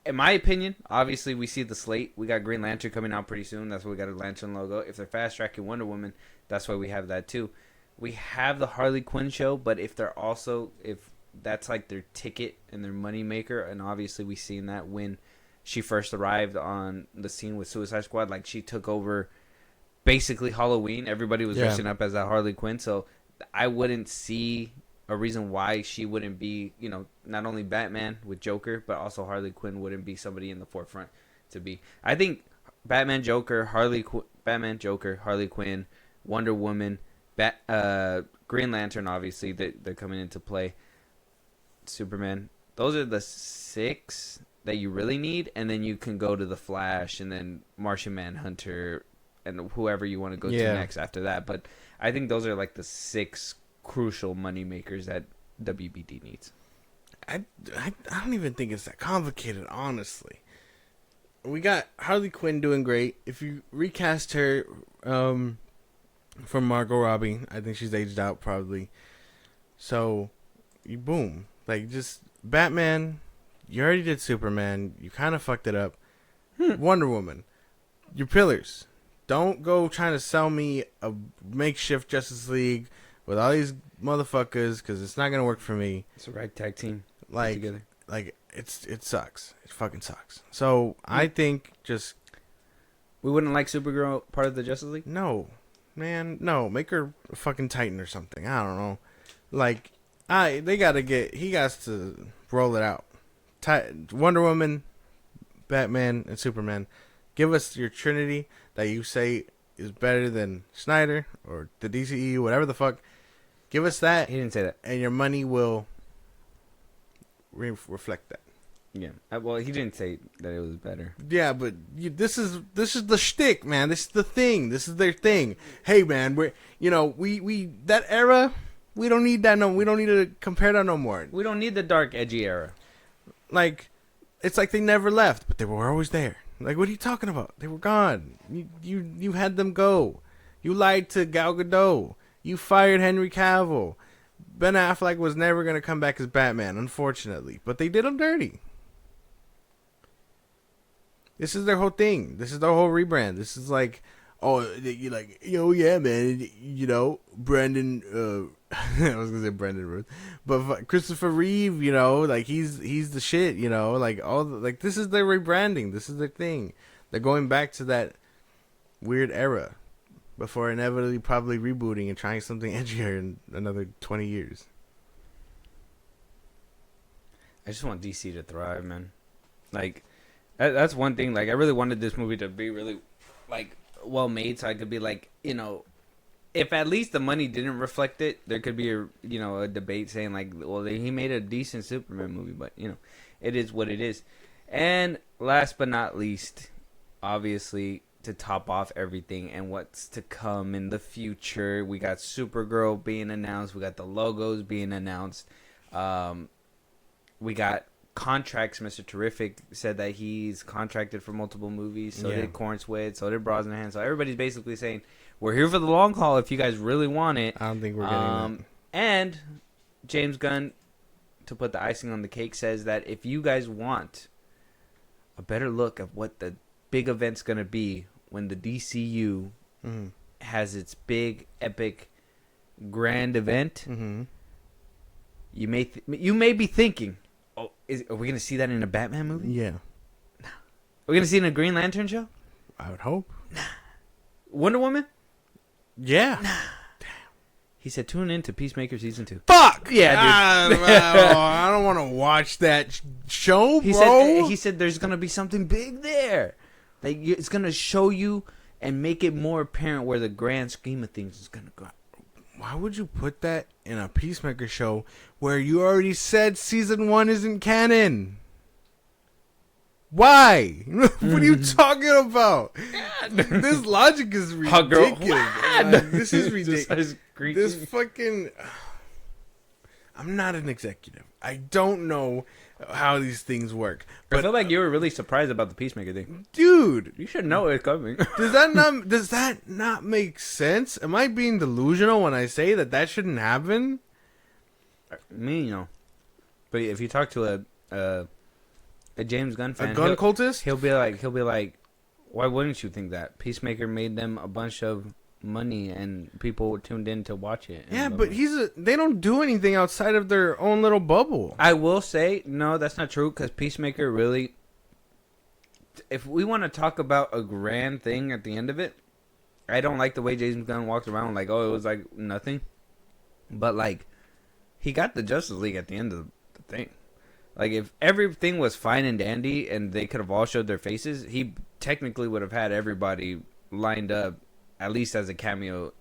in my opinion, obviously we see the slate. We got Green Lantern coming out pretty soon. That's why we got a Lantern logo. If they're fast tracking Wonder Woman, that's why we have that too. We have the Harley Quinn show, but if that's like their ticket and their money maker, and obviously we seen that when she first arrived on the scene with Suicide Squad, like she took over basically Halloween. Everybody was dressing up as that Harley Quinn, so I wouldn't see a reason why she wouldn't be, not only Batman with Joker, but also Harley Quinn wouldn't be somebody in the forefront to be. I think Batman, Joker, Harley Quinn, Wonder Woman, Green Lantern, obviously they're coming into play. Superman. Those are the 6 that you really need, and then you can go to the Flash, and then Martian Manhunter, and whoever you want to go to next after that. But I think those are like the 6 crucial money makers that WBD needs. I don't even think it's that complicated, honestly. We got Harley Quinn doing great. If you recast her from Margot Robbie, I think she's aged out probably. So, boom. Like, just Batman, you already did Superman. You kind of fucked it up. Wonder Woman, your pillars. Don't go trying to sell me a makeshift Justice League with all these motherfuckers, because it's not going to work for me. It's a ragtag team. Like, together. It sucks. It fucking sucks. So, I think just... We wouldn't like Supergirl part of the Justice League? No. Man, no. Make her a fucking Titan or something. I don't know. Like... he got to roll it out. Wonder Woman, Batman, and Superman. Give us your Trinity that you say is better than Snyder or the DCEU, whatever the fuck. Give us that. He didn't say that. And your money will reflect that. Yeah. Well, he didn't say that it was better. Yeah, but this is the shtick, man. This is the thing. This is their thing. Hey, man, we that era. We don't need that we don't need to compare that no more. We don't need the dark, edgy era. Like, it's like they never left, but they were always there. Like, what are you talking about? They were gone. You had them go. You lied to Gal Gadot. You fired Henry Cavill. Ben Affleck was never going to come back as Batman, unfortunately. But they did him dirty. This is their whole thing. This is their whole rebrand. This is like... Oh, you like, yeah, man, Brandon, I was gonna say Brandon Ruth, but Christopher Reeve, like he's the shit, like this is their rebranding. This is their thing. They're going back to that weird era before inevitably probably rebooting and trying something edgier in another 20 years. I just want DC to thrive, man. Like, that's one thing. Like, I really wanted this movie to be really, like, well made, so I could be like, if at least the money didn't reflect it, there could be a debate saying like, well, he made a decent Superman movie, but it is what it is. And last but not least, obviously, to top off everything and what's to come in the future, we got Supergirl being announced, we got the logos being announced, we got contracts. Mr. Terrific said that he's contracted for multiple movies. So did Corn Sweat. So did Brosnahan. So everybody's basically saying, we're here for the long haul if you guys really want it. I don't think we're getting that. And James Gunn, to put the icing on the cake, says that if you guys want a better look at what the big event's going to be when the DCU has its big, epic, grand event, you may be thinking, are we going to see that in a Batman movie? Yeah. No. Are we going to see it in a Green Lantern show? I would hope. Nah. Wonder Woman? Yeah. Nah. Damn. He said, tune in to Peacemaker Season 2. Fuck! Yeah, dude. I don't want to watch that show, bro. He said there's going to be something big there. Like, it's going to show you and make it more apparent where the grand scheme of things is going to go. Why would you put that in a Peacemaker show where you already said season 1 isn't canon? Why? What are you talking about? This logic is ridiculous. This is ridiculous. This fucking... I'm not an executive. I don't know how these things work. I But feel like you were really surprised about the Peacemaker thing. dude, You should know it's coming. does that not make sense? Am I being delusional when I say that shouldn't happen? Me, you know. But if you talk to a James Gunn fan, A gun cultist? he'll be like, why wouldn't you think that? Peacemaker made them a bunch of money and people tuned in to watch it. Yeah, blah, but blah. they don't do anything outside of their own little bubble. I will say, no, that's not true, because Peacemaker really, if we want to talk about a grand thing at the end of it, I don't like the way James Gunn walked around like, oh, it was like nothing. But like, he got the Justice League at the end of the thing. Like, if everything was fine and dandy and they could have all showed their faces, he technically would have had everybody lined up, at least as a cameo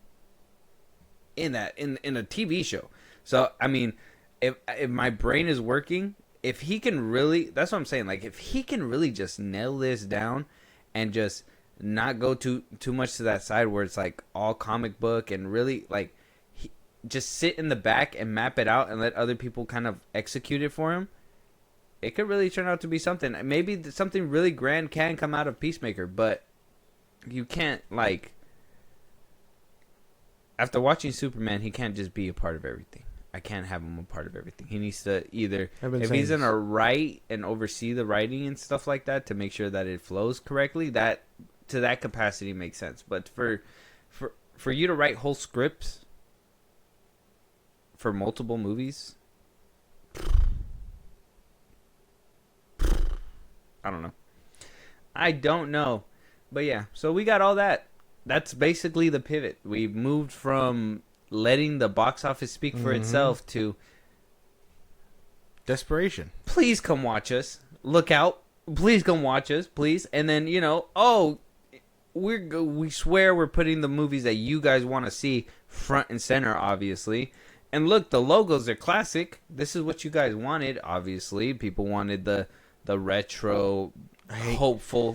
in a TV show. So, I mean, if my brain is working, if he can really, that's what I'm saying, like, if he can really just nail this down and just not go too much to that side where it's like all comic book and really like just sit in the back and map it out and let other people kind of execute it for him, it could really turn out to be something. Maybe something really grand can come out of Peacemaker, but you can't, like, after watching Superman, he can't just be a part of everything. I can't have him a part of everything. He needs to either, if he's going to write and oversee the writing and stuff like that to make sure that it flows correctly, that to that capacity makes sense. But for you to write whole scripts for multiple movies, I don't know. I don't know. But yeah, so we got all that. That's basically the pivot. We've moved from letting the box office speak for itself to desperation. Please come watch us. Look out. Please come watch us, please. And then, you know, oh, we swear we're putting the movies that you guys want to see front and center, obviously. And look, the logos are classic. This is what you guys wanted, obviously. People wanted the retro, hopeful,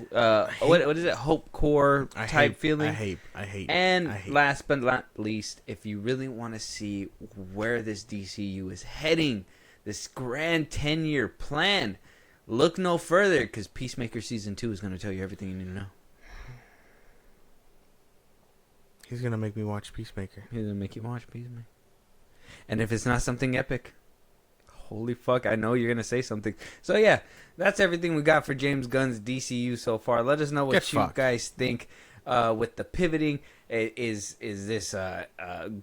what is it, hope core type feeling. I hate. Last but not least, if you really want to see where this DCU is heading, this grand 10-year plan, look no further, because Peacemaker Season 2 is going to tell you everything you need to know. He's going to make me watch Peacemaker. He's going to make you watch Peacemaker. And if it's not something epic, holy fuck, I know you're going to say something. So yeah, that's everything we got for James Gunn's DCU so far. Let us know what you guys think with the pivoting. Is this a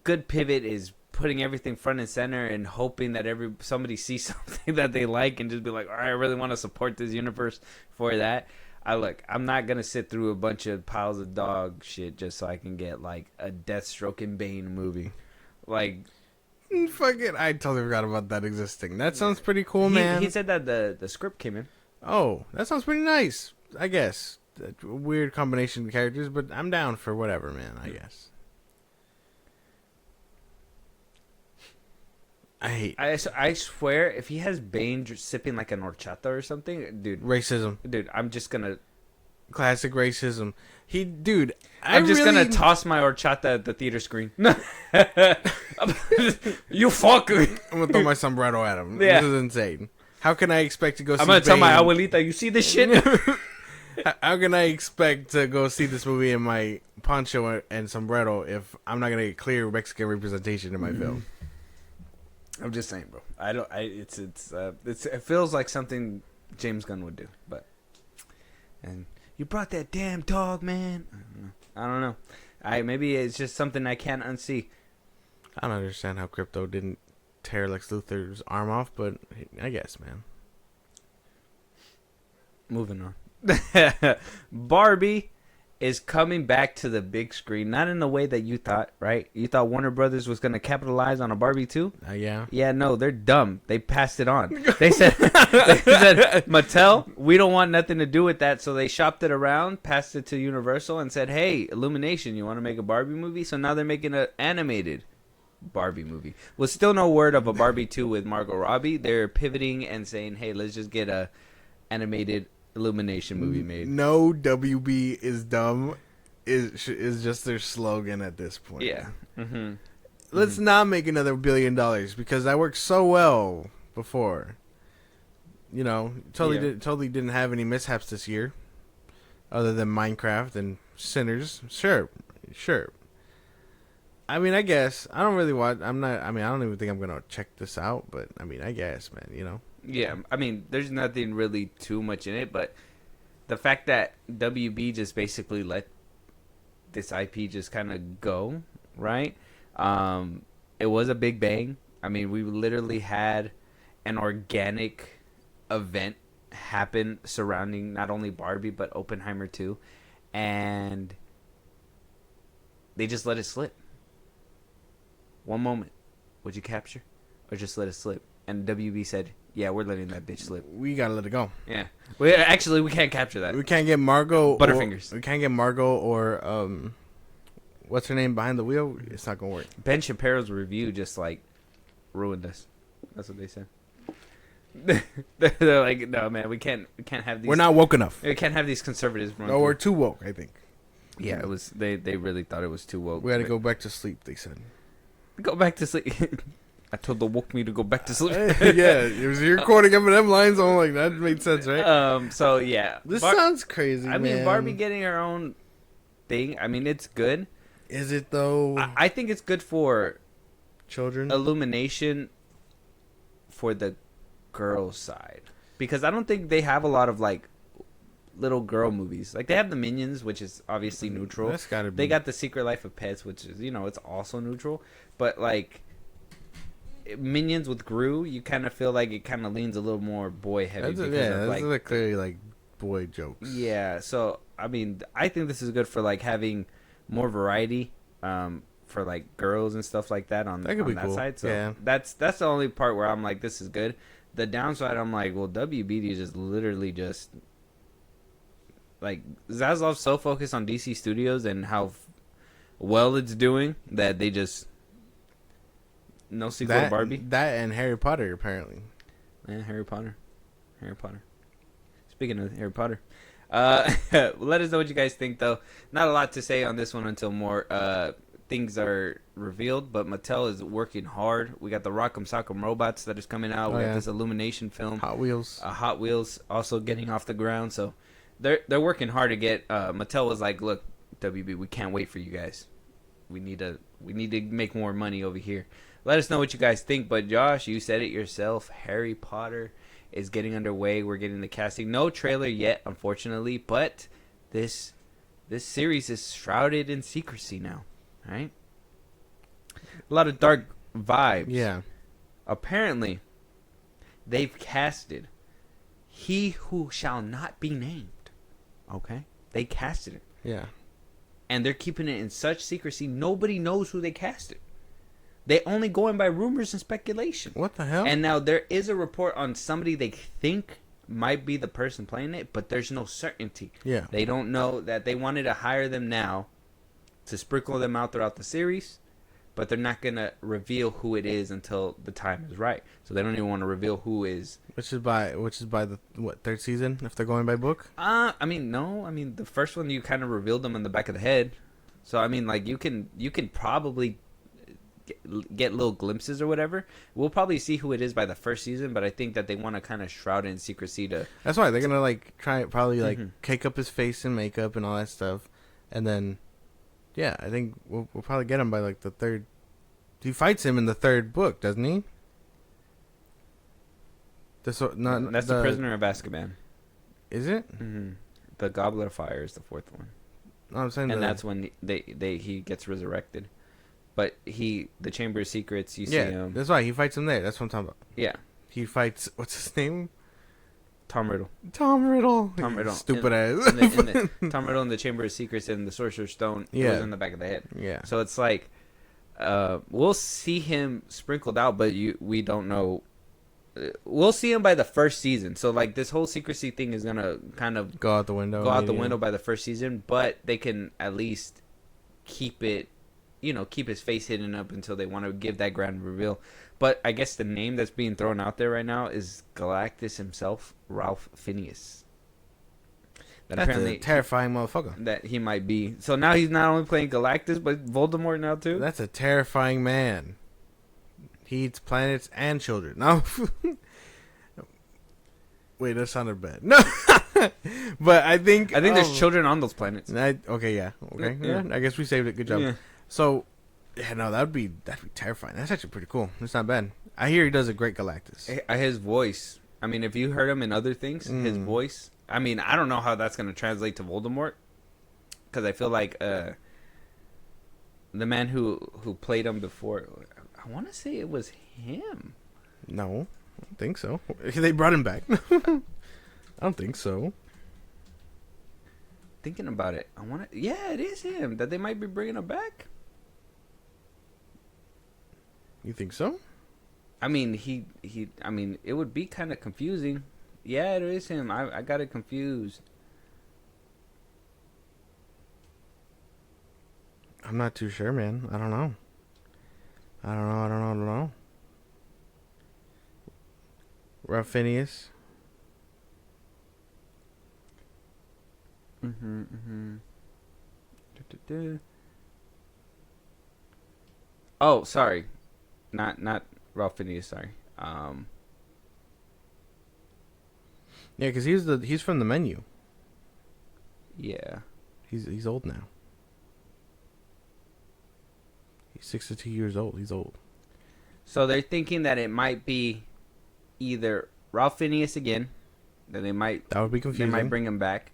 good pivot? Is putting everything front and center and hoping that somebody sees something that they like and just be like, all right, I really want to support this universe for that. I'm not going to sit through a bunch of piles of dog shit just so I can get like a Deathstroke and Bane movie. Like, fuck it, I totally forgot about that existing. That sounds pretty cool, man. He said that the script came in. Oh, that sounds pretty nice, I guess. A weird combination of characters, but I'm down for whatever, man, I guess. I swear, if he has Bane sipping like an horchata or something, dude. Racism. Dude, I'm just gonna... Classic racism. I'm just gonna toss my horchata at the theater screen. You fuck. I'm gonna throw my sombrero at him. Yeah. This is insane. How can I expect to go see I'm gonna tell my Bane? abuelita, you see this shit? How can I expect to go see this movie in my poncho and sombrero if I'm not gonna get clear Mexican representation in my film? I'm just saying, bro. It feels like something James Gunn would do, but and you brought that damn dog, man. I don't know. Maybe it's just something I can't unsee. I don't understand how Crypto didn't tear Lex Luthor's arm off, but I guess, man. Moving on. Barbie is coming back to the big screen, not in the way that you thought, right? You thought Warner Brothers was going to capitalize on a Barbie 2? Yeah. Yeah, no, they're dumb. They passed it on. They said, Mattel, we don't want nothing to do with that. So they shopped it around, passed it to Universal, and said, hey, Illumination, you want to make a Barbie movie? So now they're making an animated Barbie movie. With still no word of a Barbie 2 with Margot Robbie. They're pivoting and saying, hey, let's just get a animated Illumination movie made. No, WB is dumb is just their slogan at this point. Yeah. Mm-hmm. Let's not make another $1 billion because that worked so well before. You know, totally didn't have any mishaps this year, other than Minecraft and Sinners. Sure. I mean, I guess I don't really watch. I don't even think I'm gonna check this out. But I mean, I guess, man. You know. Yeah, I mean, there's nothing really too much in it, but the fact that WB just basically let this IP just kind of go, right? It was a big bang. I mean, we literally had an organic event happen surrounding not only Barbie but Oppenheimer too, and they just let it slip. One moment, would you capture, or just let it slip? And WB said, "Yeah, we're letting that bitch slip. We gotta let it go. Yeah, we can't capture that. We can't get Margot Butterfingers. We can't get Margot or what's her name behind the wheel? It's not gonna work." Ben Shapiro's review just like ruined us. That's what they said. They're like, no, man, we can't have these. We're not woke enough. We can't have these conservatives. No, we're too woke. I think. Yeah, it was. They really thought it was too woke. We had to go back to sleep. They said. Go back to sleep. I told the woke me to go back to sleep. Yeah, you're quoting Eminem lines. I'm like, that made sense, right? So yeah, this sounds crazy. I mean, Barbie getting her own thing. I mean, it's good. Is it though? I think it's good for children. Illumination for the girl side, because I don't think they have a lot of like little girl movies. Like they have the Minions, which is obviously neutral. That's gotta be. They got the Secret Life of Pets, which is, you know, it's also neutral. But like Minions with Gru, you kind of feel like it kind of leans a little more boy heavy. That's like clearly like boy jokes. Yeah, so I mean, I think this is good for like having more variety for like girls and stuff like that on that cool. Side. So yeah. that's the only part where I'm like, this is good. The downside, I'm like, well, WBD just literally just like Zaslav's so focused on DC Studios and how well it's doing that they just no sequel to Barbie. That and Harry Potter apparently. Yeah, Harry Potter. Speaking of Harry Potter, let us know what you guys think. Though not a lot to say on this one until more things are revealed. But Mattel is working hard. We got the Rock'em Sock'em robots that is coming out. We got this Illumination film. Hot Wheels Also getting off the ground. So they're working hard to get. Mattel was like, look, WB, we can't wait for you guys. We need to make more money over here. Let us know what you guys think. But Josh, you said it yourself. Harry Potter is getting underway. We're getting the casting. No trailer yet, unfortunately. But this series is shrouded in secrecy now. Right? A lot of dark vibes. Yeah. Apparently, they've casted He Who Shall Not Be Named. Okay? They casted it. Yeah. And they're keeping it in such secrecy, nobody knows who they casted. They only going by rumors and speculation. What the hell? And now there is a report on somebody they think might be the person playing it, but there's no certainty. Yeah. They don't know that they wanted to hire them now to sprinkle them out throughout the series, but they're not going to reveal who it is until the time is right. So they don't even want to reveal who is. Which is by the third season if they're going by book? I mean, no. I mean, the first one you kind of revealed them in the back of the head. So I mean, like you can probably get little glimpses or whatever. We'll probably see who it is by the first season, but I think that they want to kind of shroud it in secrecy to. That's why they're gonna like try probably like cake up his face and makeup and all that stuff, and then, yeah, I think we'll probably get him by like the third. He fights him in the third book, doesn't he? That's the Prisoner of Azkaban. Is it? Mm-hmm. The Goblet of Fire is the fourth one. No, I'm saying, and that's when he gets resurrected. But the Chamber of Secrets, you see him. That's why he fights him there. That's what I'm talking about. Yeah, he fights. What's his name? Tom Riddle. Tom Riddle. Stupid ass. Tom Riddle in the Chamber of Secrets and the Sorcerer's Stone. Yeah. It was in the back of the head. Yeah. So it's like, we'll see him sprinkled out, but we don't know. We'll see him by the first season. So like this whole secrecy thing is gonna kind of go out the window. By the first season, but they can at least keep it. Keep his face hidden up until they want to give that grand reveal. But I guess the name that's being thrown out there right now is Galactus himself, Ralph Fiennes. That's apparently a terrifying motherfucker. That he might be. So now he's not only playing Galactus, but Voldemort now too? That's a terrifying man. He eats planets and children. No. Wait, that sounded bad. No, but I think there's children on those planets. Okay, yeah, okay, yeah. I guess we saved it. Good job. Yeah. So, yeah, no, that'd be terrifying. That's actually pretty cool. It's not bad. I hear he does a great Galactus. His voice. I mean, if you heard him in other things, his voice. I mean, I don't know how that's gonna translate to Voldemort, because I feel like the man who played him before, I want to say it was him. No, I don't think so. They brought him back. I don't think so. Thinking about it, yeah, it is him. That they might be bringing him back. You think so? I mean, I mean, it would be kind of confusing. Yeah, it is him. I got it confused. I'm not too sure, man. I don't know. I don't know. Ralph Phineas. Oh, sorry. Not Ralph Phineas, sorry. Yeah, because he's from the Menu. Yeah. He's old now. He's 62 years old. He's old. So they're thinking that it might be either Ralph Phineas again. That would be confusing. They might bring him back.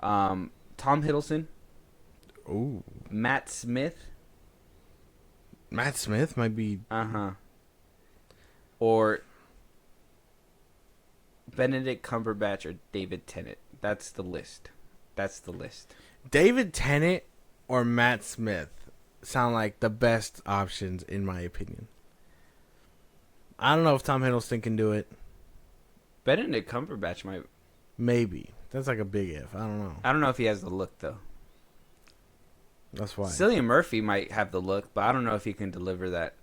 Tom Hiddleston. Ooh. Matt Smith. Matt Smith might be. Or Benedict Cumberbatch or David Tennant. That's the list. David Tennant or Matt Smith sound like the best options in my opinion. I don't know if Tom Hiddleston can do it. Benedict Cumberbatch might. Maybe. That's like a big if. I don't know. I don't know if he has the look, though. That's why. Cillian Murphy might have the look, but I don't know if he can deliver that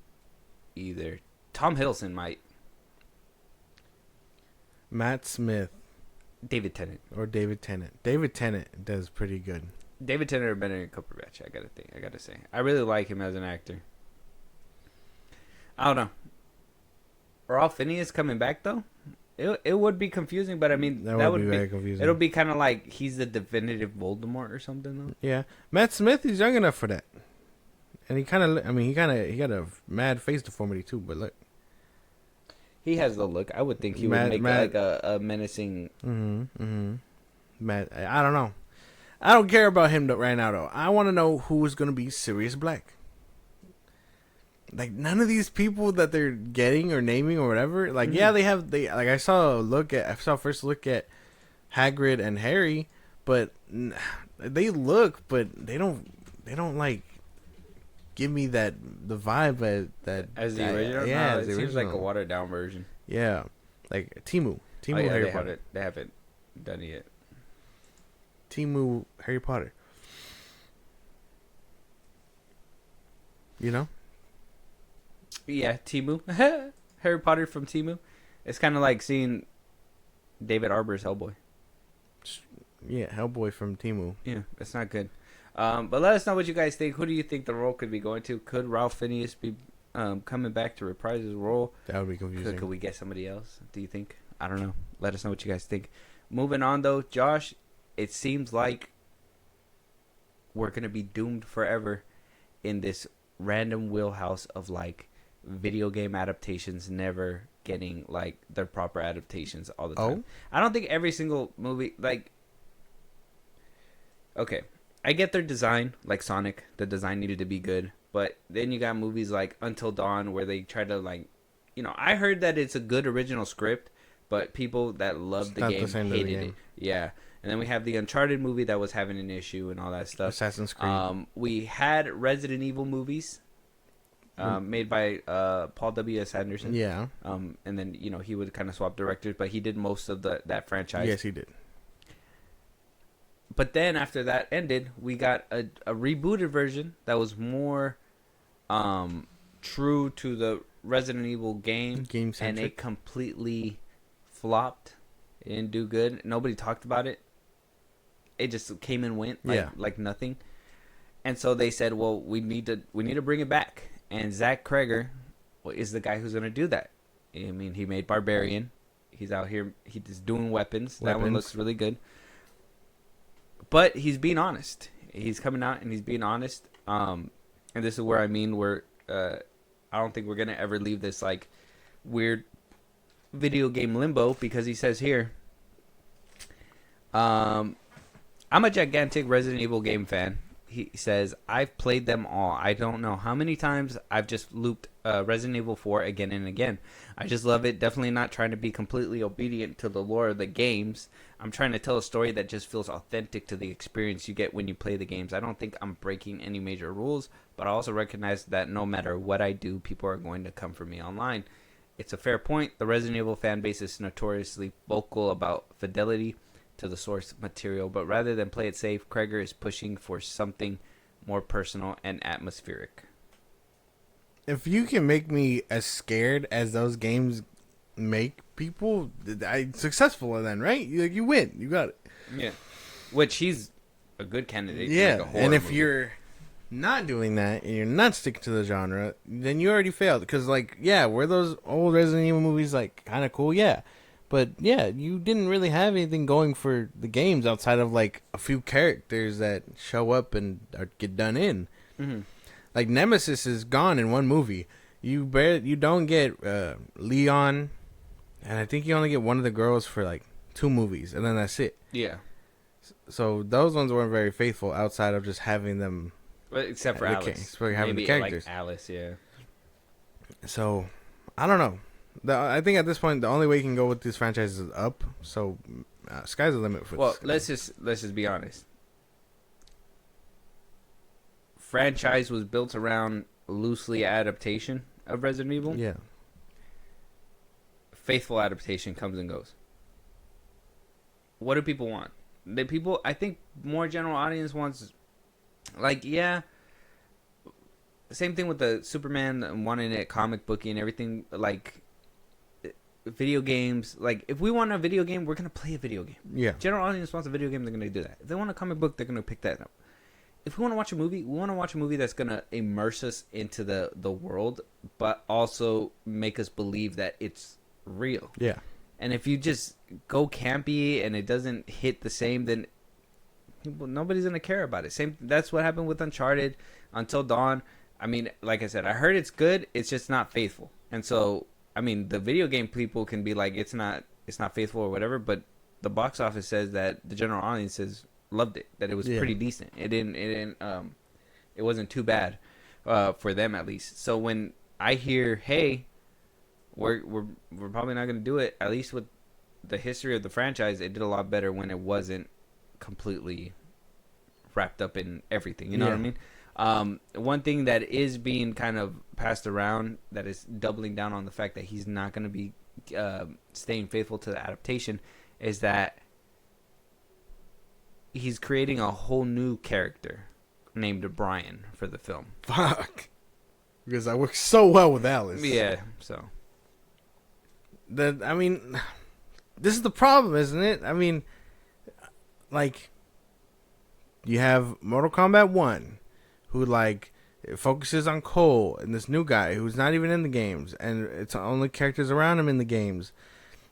either. Tom Hiddleston might. Matt Smith. David Tennant. Or David Tennant. David Tennant does pretty good. David Tennant or Benedict Cumberbatch, I gotta say. I really like him as an actor. I don't know. Ralph Phineas coming back, though? It would be confusing, but I mean... That would be very confusing. It'll be kind of like he's the definitive Voldemort or something, though. Yeah. Matt Smith, he's young enough for that. And he got a mad face deformity, too, but look. He has the look. I would think he would make like a menacing... Matt, I don't know. I don't care about him right now, though. I want to know who is going to be Sirius Black. Like, none of these people that they're getting or naming or whatever, like, yeah, I saw first look at Hagrid and Harry, but they look, but they don't like give me the vibe that as the original. Yeah, no, it seems like a watered down version. Yeah, like Timu Harry Potter. They haven't done it yet. Timu Harry Potter. You know. Yeah, Timu. Harry Potter from Timu. It's kind of like seeing David Arbor's Hellboy. Yeah, Hellboy from Timu. Yeah, it's not good. But let us know what you guys think. Who do you think the role could be going to? Could Ralph Phineas be coming back to reprise his role? That would be confusing. Could we get somebody else? Do you think? I don't know. Let us know what you guys think. Moving on, though, Josh, it seems like we're going to be doomed forever in this random wheelhouse of, like, video game adaptations never getting like their proper adaptations all the time. I don't think every single movie, like, okay, I get their design, like Sonic, the design needed to be good, but then you got movies like Until Dawn where they try to, like, I heard that it's a good original script, but people that loved the game hated it. Yeah. And then we have the Uncharted movie that was having an issue and all that stuff. Assassin's Creed. We had Resident Evil movies. Made by Paul W.S. Anderson. Yeah. And then, he would kind of swap directors, but he did most of that franchise. Yes, he did. But then after that ended, we got a rebooted version that was more true to the Resident Evil game. And it completely flopped. It didn't do good. Nobody talked about it. It just came and went like nothing. And so they said, well, we need to bring it back. And Zach Kreger is the guy who's going to do that. I mean, he made Barbarian. He's out here. He's doing weapons. That one Weapons. looks really good. But he's being honest. He's coming out and he's being honest. And this is where I mean I don't think we're gonna ever leave this like weird video game limbo, because he says here, I'm a gigantic Resident Evil game fan. He says, I've played them all. I don't know how many times I've just looped Resident Evil 4 again and again. I just love it. Definitely not trying to be completely obedient to the lore of the games. I'm trying to tell a story that just feels authentic to the experience you get when you play the games. I don't think I'm breaking any major rules, but I also recognize that no matter what I do, people are going to come for me online. It's a fair point. The Resident Evil fan base is notoriously vocal about fidelity to the source material, but rather than play it safe, Kreger is pushing for something more personal and atmospheric. If you can make me as scared as those games make people, I'm successful then, right? You win. You got it. Yeah. Which he's a good candidate. Yeah, For like a horror and if movie. you're not doing that and you're not sticking to the genre, then you already failed. Because, like, yeah, were those old Resident Evil movies, like, kind of cool? Yeah. But, yeah, you didn't really have anything going for the games outside of, like, a few characters that show up and get done in. Mm-hmm. Like, Nemesis is gone in one movie. You don't get Leon, and I think you only get one of the girls for, like, 2 movies, and then that's it. Yeah. So those ones weren't very faithful outside of just having them. But except for The Alice. kings, for having the Maybe, characters. Like Alice, yeah. So, I don't know. I think at this point, the only way you can go with these franchises is up. So, sky's the limit for Well, this. let's just be honest. Franchise was built around loosely adaptation of Resident Evil. Yeah. Faithful adaptation comes and goes. What do people want? I think more general audience wants, like, yeah. Same thing with the Superman wanting it comic booky and everything. Like, video games. Like, if we want a video game, we're gonna play a video game. Yeah. General audience wants a video game, they're gonna do that. If they want a comic book, they're gonna pick that up. If we want to watch a movie, we want to watch a movie that's gonna immerse us into the world, but also make us believe that it's real. Yeah. And if you just go campy and it doesn't hit the same, then nobody's gonna care about it. That's what happened with Uncharted, Until Dawn. I mean, like I said, I heard it's good. It's just not faithful. And so, I mean, the video game people can be like, it's not faithful or whatever. But the box office says that the general audiences loved it. That it was pretty decent. It wasn't too bad for them at least. So when I hear, hey, we're probably not gonna do it, at least with the history of the franchise, it did a lot better when it wasn't completely wrapped up in everything. You know what I mean? One thing that is being kind of passed around that is doubling down on the fact that he's not going to be staying faithful to the adaptation is that he's creating a whole new character named Brian for the film. Fuck. Because I work so well with Alice. Yeah, so. I mean, this is the problem, isn't it? I mean, like, you have Mortal Kombat 1, who, like, it focuses on Cole and this new guy who's not even in the games, and it's only characters around him in the games.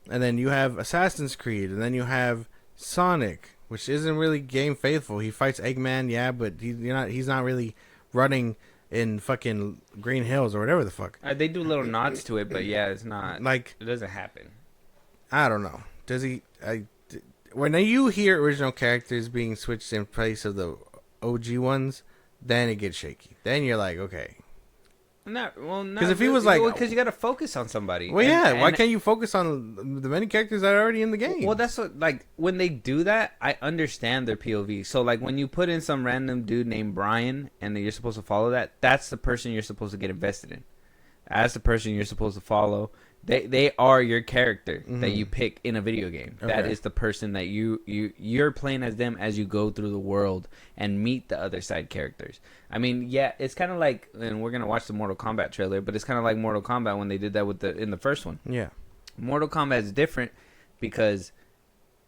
And then you have Assassin's Creed, and then you have Sonic, which isn't really game faithful. He fights Eggman, yeah, but he's not really running in fucking Green Hills or whatever the fuck. They do little nods to it, but yeah, it's not. Like, it doesn't happen. I don't know. Does he? When you hear original characters being switched in place of the OG ones, then it gets shaky. Then you're like, okay. Because if he was like, because you got to focus on somebody. Well, yeah. Why can't you focus on the many characters that are already in the game? Well, that's what, like, when they do that, I understand their POV. So, like, when you put in some random dude named Brian and you're supposed to follow that, that's the person you're supposed to get invested in. That's the person you're supposed to follow. They are your character that you pick in a video game. Okay. That is the person that you're playing as them as you go through the world and meet the other side characters. I mean, yeah, it's kind of like, and we're gonna watch the Mortal Kombat trailer, but it's kind of like Mortal Kombat when they did that in the first one. Yeah, Mortal Kombat is different because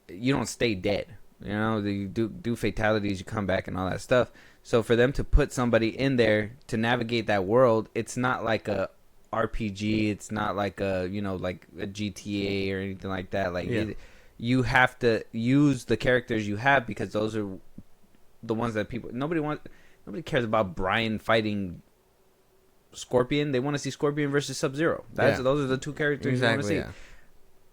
you don't stay dead. You know, you do fatalities, you come back and all that stuff. So for them to put somebody in there to navigate that world, it's not like a RPG. It's not like a like a GTA or anything like that. Like Yeah. you have to use the characters you have because those are the ones that nobody cares about Brian fighting Scorpion. They want to see Scorpion versus Sub-Zero. Those are the two characters you want to see. Yeah.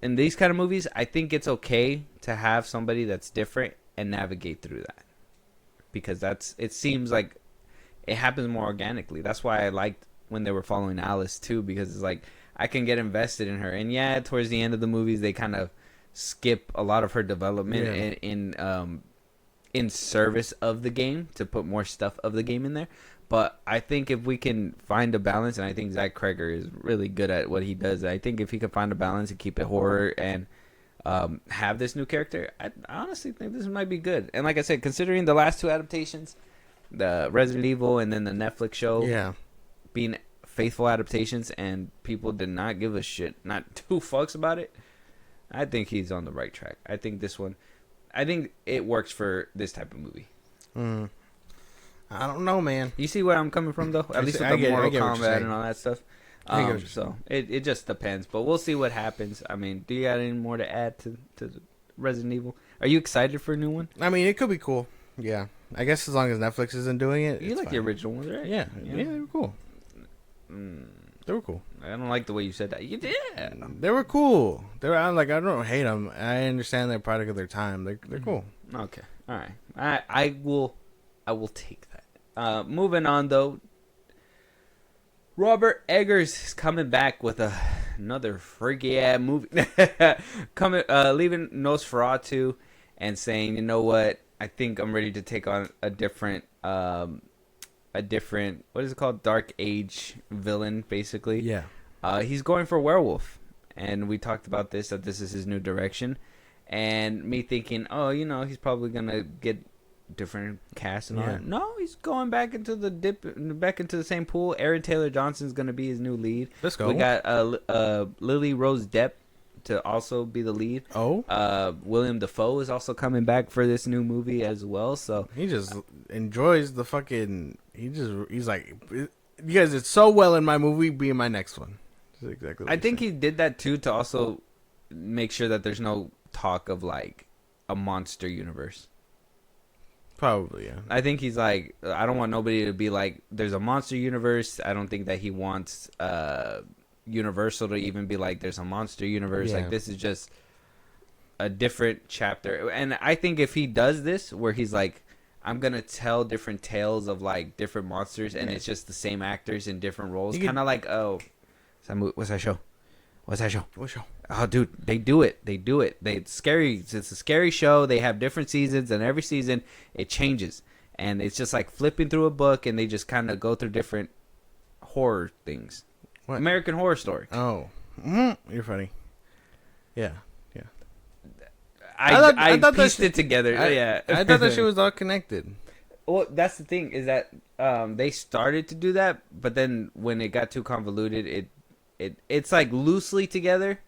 In these kind of movies, I think it's okay to have somebody that's different and navigate through that, because it seems like it happens more organically. That's why I liked when they were following Alice too, because it's like I can get invested in her. And yeah, towards the end of the movies, they kind of skip a lot of her development in service of the game to put more stuff of the game in there. But I think if we can find a balance, and I think Zach Kreger is really good at what he does. I think if he could find a balance and keep it horror and have this new character, I honestly think this might be good. And like I said, considering the last two adaptations, the Resident Evil and then the Netflix show, being faithful adaptations, and people did not give a shit, not two fucks about it, I think he's on the right track. I think it works for this type of movie. I don't know, man. You see where I'm coming from, though? At least with the Mortal Kombat and all that stuff. So it just depends, but we'll see what happens. I mean, do you got any more to add to Resident Evil? Are you excited for a new one? I mean, it could be cool. Yeah, I guess as long as Netflix isn't doing it. You like the original ones, right? Yeah, they were cool. They were cool. I don't like the way you said that. You did. They were cool. I don't hate them. I understand they're a product of their time. They're cool. Okay, all right. I will take that. Moving on though. Robert Eggers is coming back with another freaky ass movie. Leaving Nosferatu and saying, you know what? I think I'm ready to take on a different, what is it called? Dark Age villain, basically. Yeah. He's going for werewolf, and we talked about this, that this is his new direction, and me thinking, oh, he's probably gonna get different cast and all that. No, he's going back into the same pool. Aaron Taylor Johnson's gonna be his new lead. Let's go. We got Lily Rose Depp to also be the lead. William Dafoe is also coming back for this new movie as well. So he just enjoys the fucking. He's like, you guys did so well in my movie. Be in my next one. That's exactly. I think he did that too to also make sure that there's no talk of like a monster universe. Probably, yeah. I think he's like, I don't want nobody to be like, there's a monster universe. I don't think that he wants Universal to even be like, there's a monster universe. Yeah. Like, this is just a different chapter. And I think if he does this, where he's like, I'm going to tell different tales of like different monsters, and it's just the same actors in different roles. Kind of like, what's that show? What show? Oh, dude, they do it. It's scary. It's a scary show. They have different seasons, and every season it changes. And it's just like flipping through a book, and they just kind of go through different horror things. What? American Horror Story. Oh, you're funny. Yeah. I pieced it together. I thought that shit was all connected. Well, that's the thing, is that they started to do that, but then when it got too convoluted, it's like loosely together,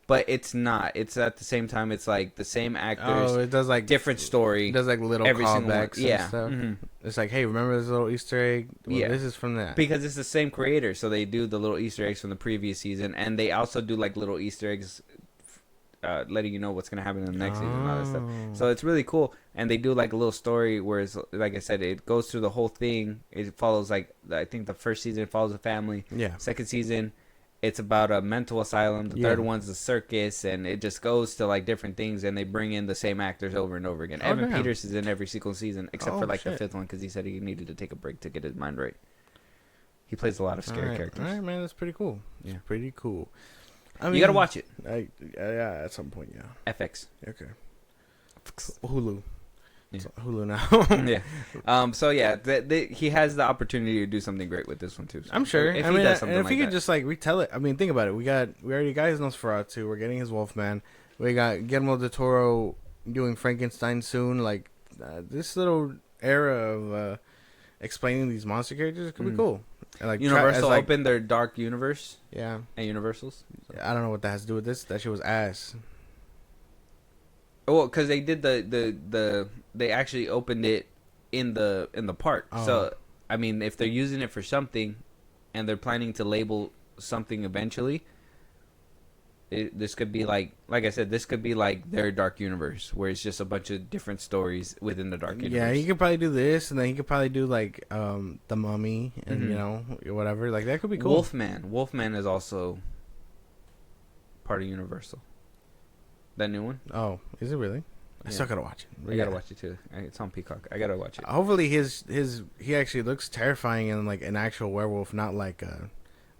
but it's not. It's at the same time, it's like the same actors. Oh, it does like different story. It does like little every single one. callbacks and stuff. Mm-hmm. It's like, hey, remember this little Easter egg? Well, this is from that. Because it's the same creator, so they do the little Easter eggs from the previous season, and they also do like little Easter eggs, letting you know what's gonna happen in the next season and all that stuff. So it's really cool, and they do like a little story where it's, like I said, it goes through the whole thing. It follows like, I think the first season follows a family. Yeah. Second season, it's about a mental asylum. The third one's a circus, and it just goes to like different things, and they bring in the same actors over and over again. Evan Peters is in every single season except for like the fifth one, because he said he needed to take a break to get his mind right. He plays a lot of scary characters. All right, man, that's pretty cool. Yeah, pretty cool. I mean, you gotta watch it. Yeah, at some point, yeah. FX. Okay. Hulu. Yeah. It's Hulu now. Yeah. So yeah, he has the opportunity to do something great with this one too. So I'm sure. If I he mean, does something and if like he could that. just like retell it. I mean, think about it. We already got his Nosferatu. We're getting his Wolfman. We got Guillermo del Toro doing Frankenstein soon. Like this little era of explaining these monster characters could be cool. And, like Universal opened their Dark Universe. Yeah. At Universal's. So. I don't know what that has to do with this. That shit was ass. Well, because they did they actually opened it in the park. Oh. So I mean, if they're using it for something, and they're planning to label something eventually. This could be like I said, this could be like their Dark Universe, where it's just a bunch of different stories within the Dark Universe. Yeah, he could probably do this, and then he could probably do like the Mummy, and you know, whatever. Like that could be cool. Wolfman is also part of Universal. That new one. Oh, is it really? I still gotta watch it. We gotta watch it too. It's on Peacock. I gotta watch it. Hopefully, he actually looks terrifying and like an actual werewolf, not like a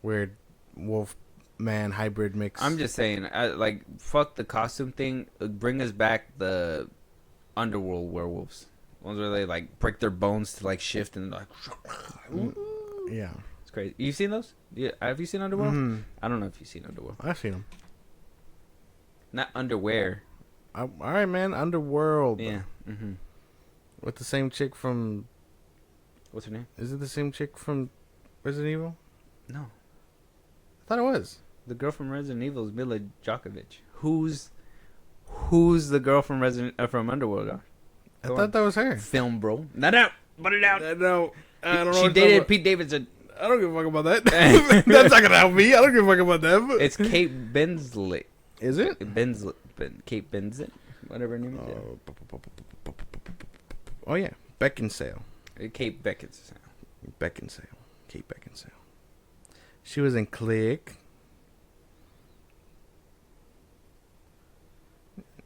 weird wolf man hybrid mix. I'm just saying, like, fuck the costume thing. Bring us back the underworld werewolves. Ones where they like break their bones to like shift and like. Yeah, it's crazy. You've seen those? Yeah. Have you seen Underworld? Mm-hmm. I don't know if you've seen Underworld. I've seen them. Not underwear. All right, man. Underworld. Yeah. Mm-hmm. With the same chick from. What's her name? Is it the same chick from Resident Evil? No. I thought it was. The girl from Resident Evil is Mila Djokovic. Who's the girl from from Underworld? I thought that was her. Film, bro. Not out. Put it out. No, I don't know. She dated Pete Davidson. I don't give a fuck about that. That's not gonna help me. I don't give a fuck about them. It's Kate Benslet. Is it? Kate Benslet. Whatever her name is. Oh yeah, Beckinsale. Kate Beckinsale. Kate Beckinsale. She was in Click.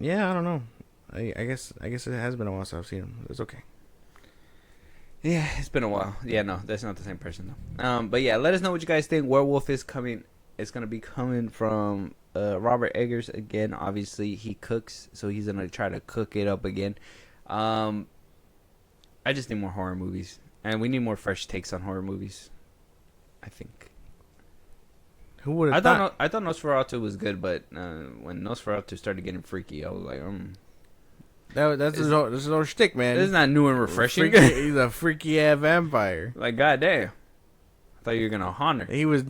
Yeah, I don't know. I guess it has been a while since I've seen him. It's okay. Yeah, it's been a while. Yeah, no, that's not the same person though. But yeah, let us know what you guys think. Werewolf is coming. It's gonna be coming from Robert Eggers again. Obviously, he cooks, so he's gonna try to cook it up again. I just need more horror movies, and we need more fresh takes on horror movies. I think. Who would have thought? I thought Nosferatu was good, but when Nosferatu started getting freaky, I was like, That's his own shtick, man. this is not new and refreshing. He's a freaky ass vampire. Like, goddamn. I thought you were gonna haunt her. He was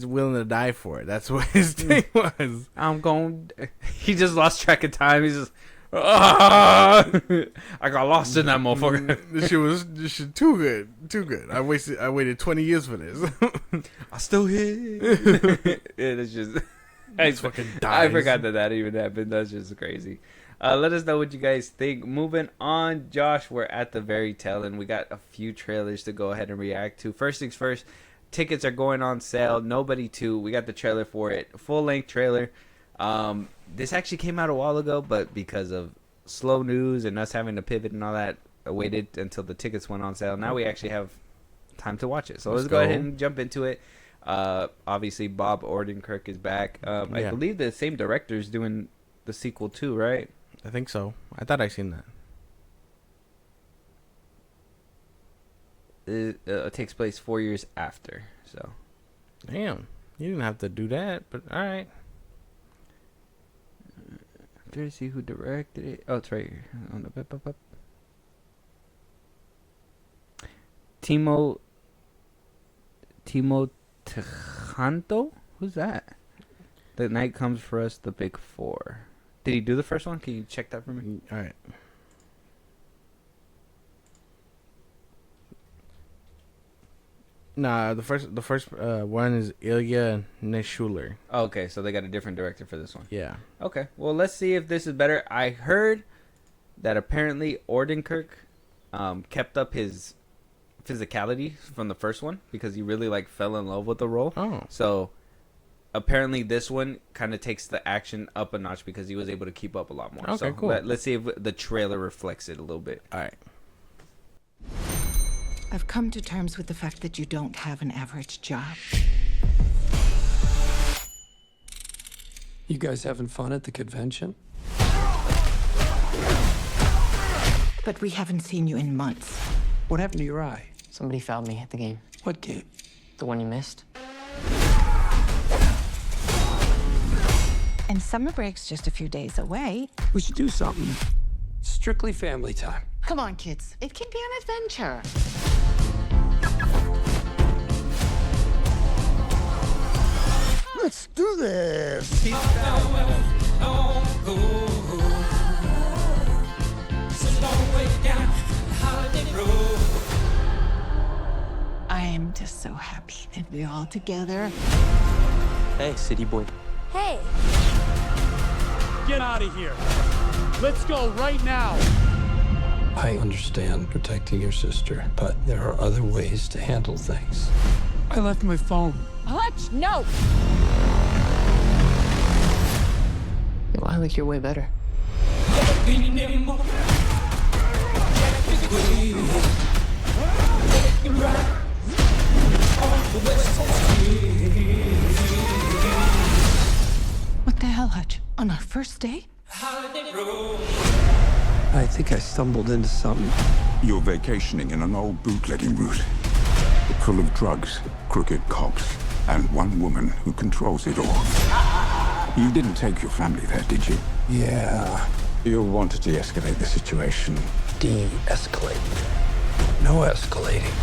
willing to die for it. That's what his thing was. I'm going. He just lost track of time. He's just. I got lost in that motherfucker. This shit too good. I waited 20 years for this. I still here. It's just. I forgot that even happened. That's just crazy. Let us know what you guys think. Moving on, Josh, we're at the very tail end. We got a few trailers to go ahead and react to. First things first, tickets are going on sale. Nobody 2. We got the trailer for it. Full-length trailer. This actually came out a while ago, but because of slow news and us having to pivot and all that, I waited until the tickets went on sale. Now we actually have time to watch it. So let's go ahead and jump into it. Obviously, Bob Odenkirk is back. I believe the same director is doing the sequel too, right? I think so. I thought I seen that. It takes place 4 years after. So, damn, you didn't have to do that, but all right. Did I see who directed it? Oh, it's right here on the Timo Tejano? Who's that? The Night Comes for Us, The Big Four. Did he do the first one? Can you check that for me? All right. Nah, the first one is Ilya Neshuler. Oh, okay, so they got a different director for this one. Yeah. Okay, well, let's see if this is better. I heard that apparently Odenkirk kept up his physicality from the first one because he really like fell in love with the role. Oh. So apparently this one kind of takes the action up a notch because he was able to keep up a lot more. Okay, so cool. Let's see if the trailer reflects it a little bit. All right. I've come to terms with the fact that you don't have an average job. You guys having fun at the convention? But we haven't seen you in months. What happened to your eye? Somebody fouled me at the game. What game? The one you missed. And summer break's just a few days away. We should do something. Strictly family time. Come on, kids. It can be an adventure. Let's do this. I I'm just so happy that we're all together. Hey, city boy. Hey. Get out of here. Let's go right now. I understand protecting your sister, but there are other ways to handle things. I left my phone. Hutch, no. Yo, I like your way better. What the hell, Hutch? On our first day? I think I stumbled into something. You're vacationing in an old bootlegging route, full of drugs, crooked cops, and one woman who controls it all. You didn't take your family there, did you? Yeah. You'll want to de-escalate the situation. De-escalate. No escalating.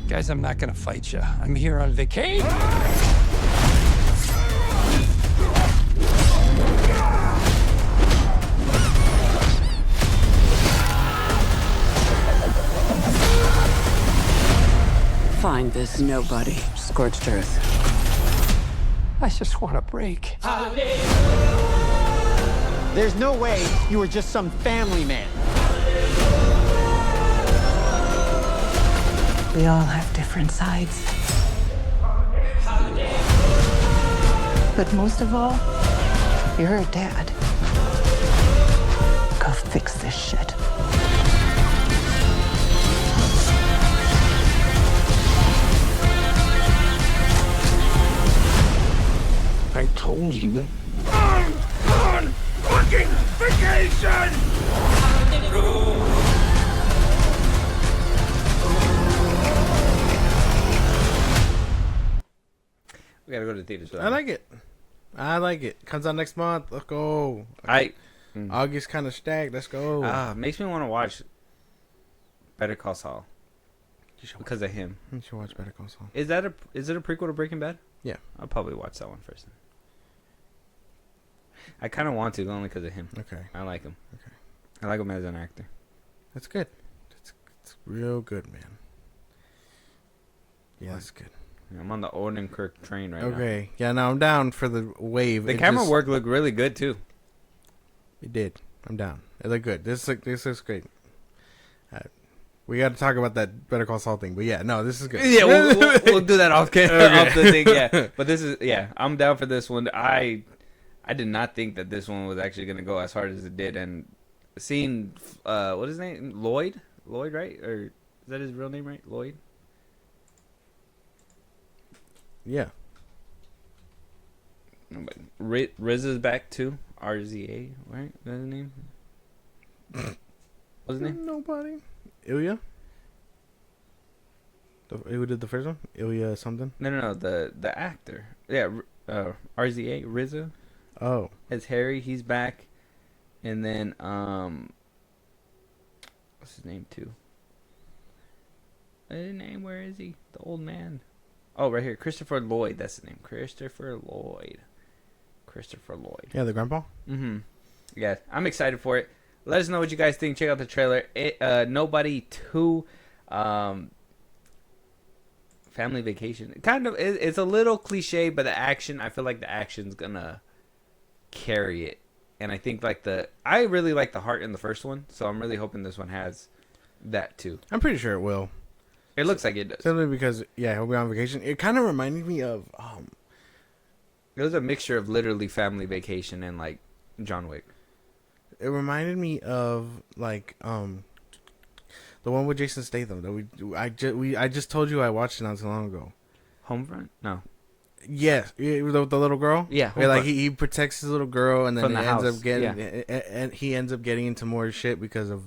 Guys, I'm not gonna fight you. I'm here on vacation. Find this nobody. Scorched earth. I just want a break. There's no way you were just some family man. We all have different sides. But most of all, you're a dad. Go fix this shit. I told you. I'm on fucking vacation! We gotta go to the theaters. I like it. I like it. Comes out next month. Let's go. August kind of stacked. Let's go. Makes me want to watch Better Call Saul because of him. You should watch Better Call Saul. Is it a prequel to Breaking Bad? Yeah. I'll probably watch that one first. I kind of want to, only because of him. Okay. I like him. Okay. I like him as an actor. That's good. It's real good, man. Yeah, that's good. I'm on the Odenkirk train right now. Okay. Yeah, no, I'm down for the wave. The camera work looked really good too. It did. I'm down. It looked good. This looks great. We got to talk about that Better Call Saul thing, but yeah, no, this is good. Yeah, we'll do that off the thing. Yeah, but this is I'm down for this one. I did not think that this one was actually gonna go as hard as it did, and seeing what is his name, Lloyd, right? Or is that his real name, right? Lloyd. Yeah. Riz is back too. RZA, right? Is that his name? What's his name? Nobody. Ilya? Who did the first one? Ilya something? No. The actor. Yeah. RZA, RZA. Oh. As Harry, he's back, and then what's his name too? His name? Where is he? The old man. Oh, right here, Christopher Lloyd. That's his name, Christopher Lloyd. Yeah, the grandpa. Mm-hmm. Yeah, I'm excited for it. Let us know what you guys think. Check out the trailer. Nobody 2, Family Vacation. Kind of, it's a little cliche, but the action, I feel like the action's gonna carry it. And I think I really like the heart in the first one, so I'm really hoping this one has that too. I'm pretty sure it will. It looks like it does. Simply because, he'll be on vacation. It kind of reminded me of it was a mixture of literally Family Vacation and like John Wick. It reminded me of like the one with Jason Statham that I just told you I watched it not so long ago. Homefront? No. Yes, the little girl. Yeah, where, like he protects his little girl, and then From the ends house. up getting and he ends up getting into more shit because of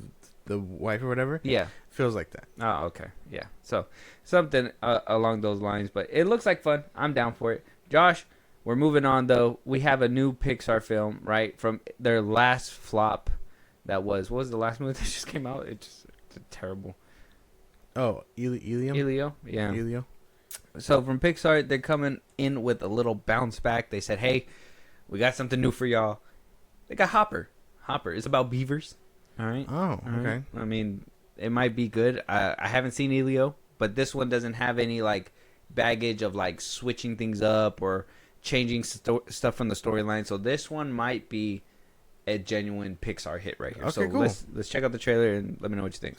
the wife or whatever. Yeah, feels like that. Oh, okay. Yeah, so something along those lines, but it looks like fun. I'm down for it. Josh, we're moving on though. We have a new Pixar film, right, from their last flop. What was the last movie that just came out? It's terrible. Oh, Elio? Yeah. Elio. So from Pixar, they're coming in with a little bounce back. They said, hey, we got something new for y'all. They got Hopper. Hopper is about beavers. All right. Oh, okay. Right. I mean, it might be good. I haven't seen Elio, but this one doesn't have any like baggage of like switching things up or changing stuff from the storyline. So this one might be a genuine Pixar hit right here. Okay, So cool. let's check out the trailer and let me know what you think.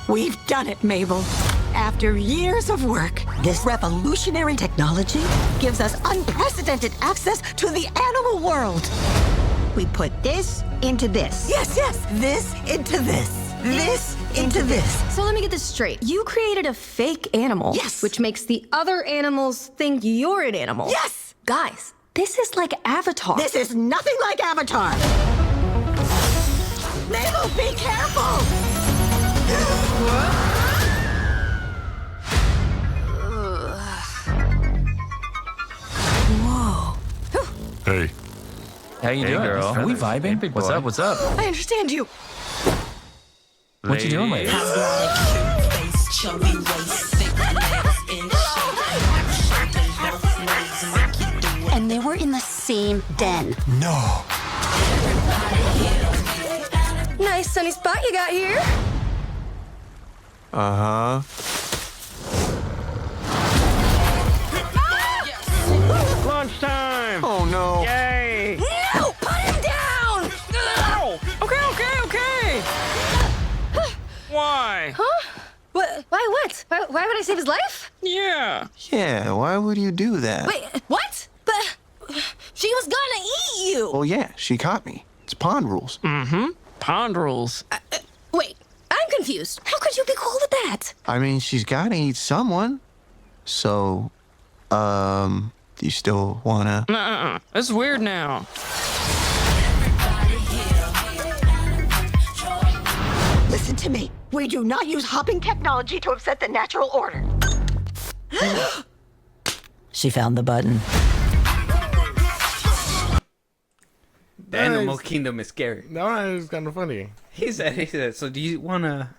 We've done it, Mabel. After years of work, this revolutionary technology gives us unprecedented access to the animal world. We put this into this. Yes, this into this. This into this. So let me get this straight. You created a fake animal. Yes. Which makes the other animals think you're an animal. Yes! Guys, this is like Avatar. This is nothing like Avatar. Mabel, be careful! Whoa. Hey. How you doing, girl? Are we vibing? What's up? What's up? I understand you. What you doing, lady? And they were in the same den. No. Nice sunny spot you got here. Uh-huh. Lunchtime! Oh, no. Yay! No! Put him down! Okay. Why? Huh? What? Why what? Why would I save his life? Yeah. Yeah, why would you do that? Wait, what? But she was gonna eat you! Well, yeah, she caught me. It's pond rules. Mm-hmm. Pond rules. Wait, I'm confused. How could you be cool with that? I mean, she's gotta eat someone. So, do you still wanna? Nuh-uh. That's weird now. Listen to me. We do not use hopping technology to upset the natural order. She found the button. The animal kingdom is scary. No, it was kind of funny. He said, so do you want to...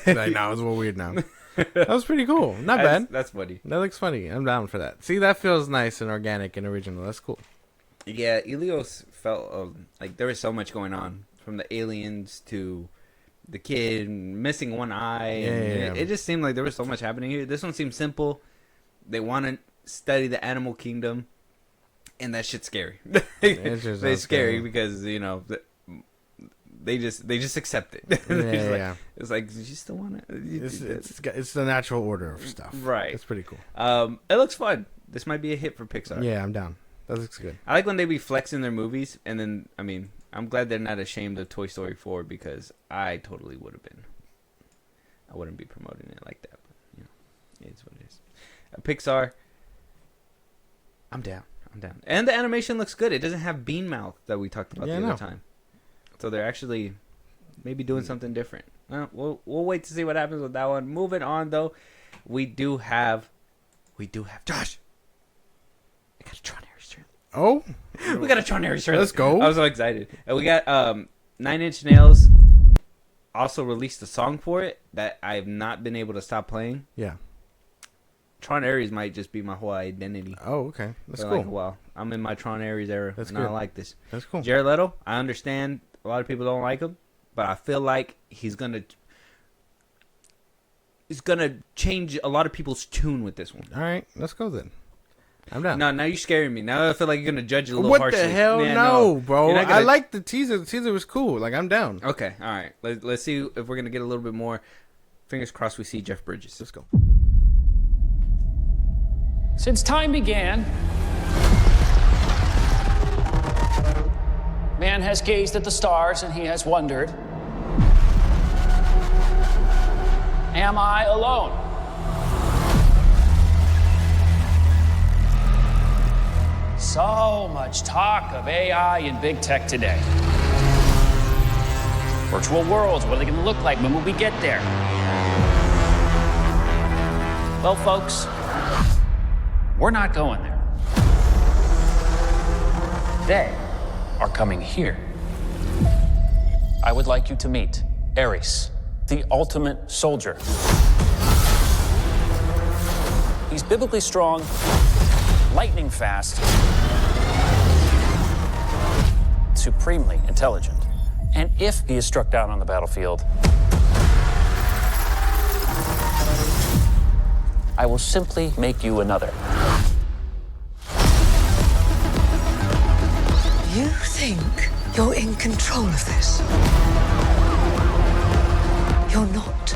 Like, no, it's a little weird now. That was pretty cool. Not bad. That's funny. That looks funny. I'm down for that. See, that feels nice and organic and original. That's cool. Yeah, Ilios felt like there was so much going on. From the aliens to the kid missing one eye. And Yeah. It just seemed like there was so much happening here. This one seemed simple. They want to study the animal kingdom. And that shit's scary. It's scary because, you know, they just accept it. Yeah. It's like, do you still want to? It's the natural order of stuff. Right. It's pretty cool. It looks fun. This might be a hit for Pixar. Yeah, I'm down. That looks good. I like when they be flexing their movies, and then, I mean, I'm glad they're not ashamed of Toy Story 4 because I totally would have been. I wouldn't be promoting it like that, but, you know, it is what it is. Pixar, I'm down. And the animation looks good. It doesn't have bean mouth that we talked about the other time. So they're actually maybe doing something different. We'll wait to see what happens with that one. Moving on, though, we do have Josh. I got a Tron Ares trailer. Oh, we got a Tron Ares trailer. Let's go. I was so excited. And we got 9 Inch Nails also released a song for it that I have not been able to stop playing. Yeah. Tron Ares might just be my whole identity. Oh, okay. That's for cool. Like, well, I'm in my Tron Ares era, That's and good. I like this. That's cool. Jared Leto, I understand a lot of people don't like him, but I feel like he's gonna change a lot of people's tune with this one. All right, let's go then. I'm down. No, now you're scaring me. Now I feel like you're gonna judge it a little What harshly. the hell? Yeah, no, bro. You're not I gonna- like the teaser. The teaser was cool. Like, I'm down. Okay, all right. Let's see if we're gonna get a little bit more. Fingers crossed we see Jeff Bridges. Let's go. Since time began, man has gazed at the stars and he has wondered, am I alone? So much talk of AI and big tech today. Virtual worlds, what are they going to look like when we get there? Well, folks, we're not going there. They are coming here. I would like you to meet Ares, the ultimate soldier. He's biblically strong, lightning fast, supremely intelligent. And if he is struck down on the battlefield, I will simply make you another. You think you're in control of this? You're not.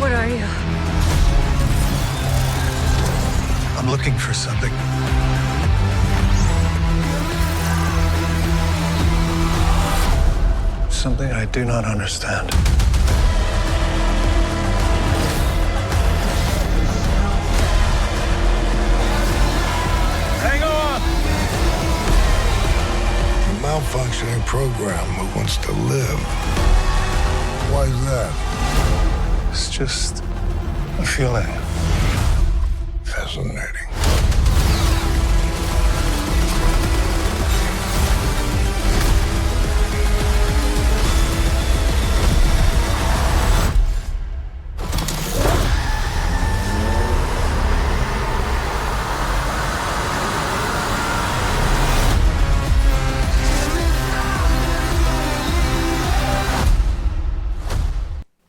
What are you? I'm looking for something. Something I do not understand. Hang on! A malfunctioning program who wants to live. Why is that? It's just a feeling. Fascinating.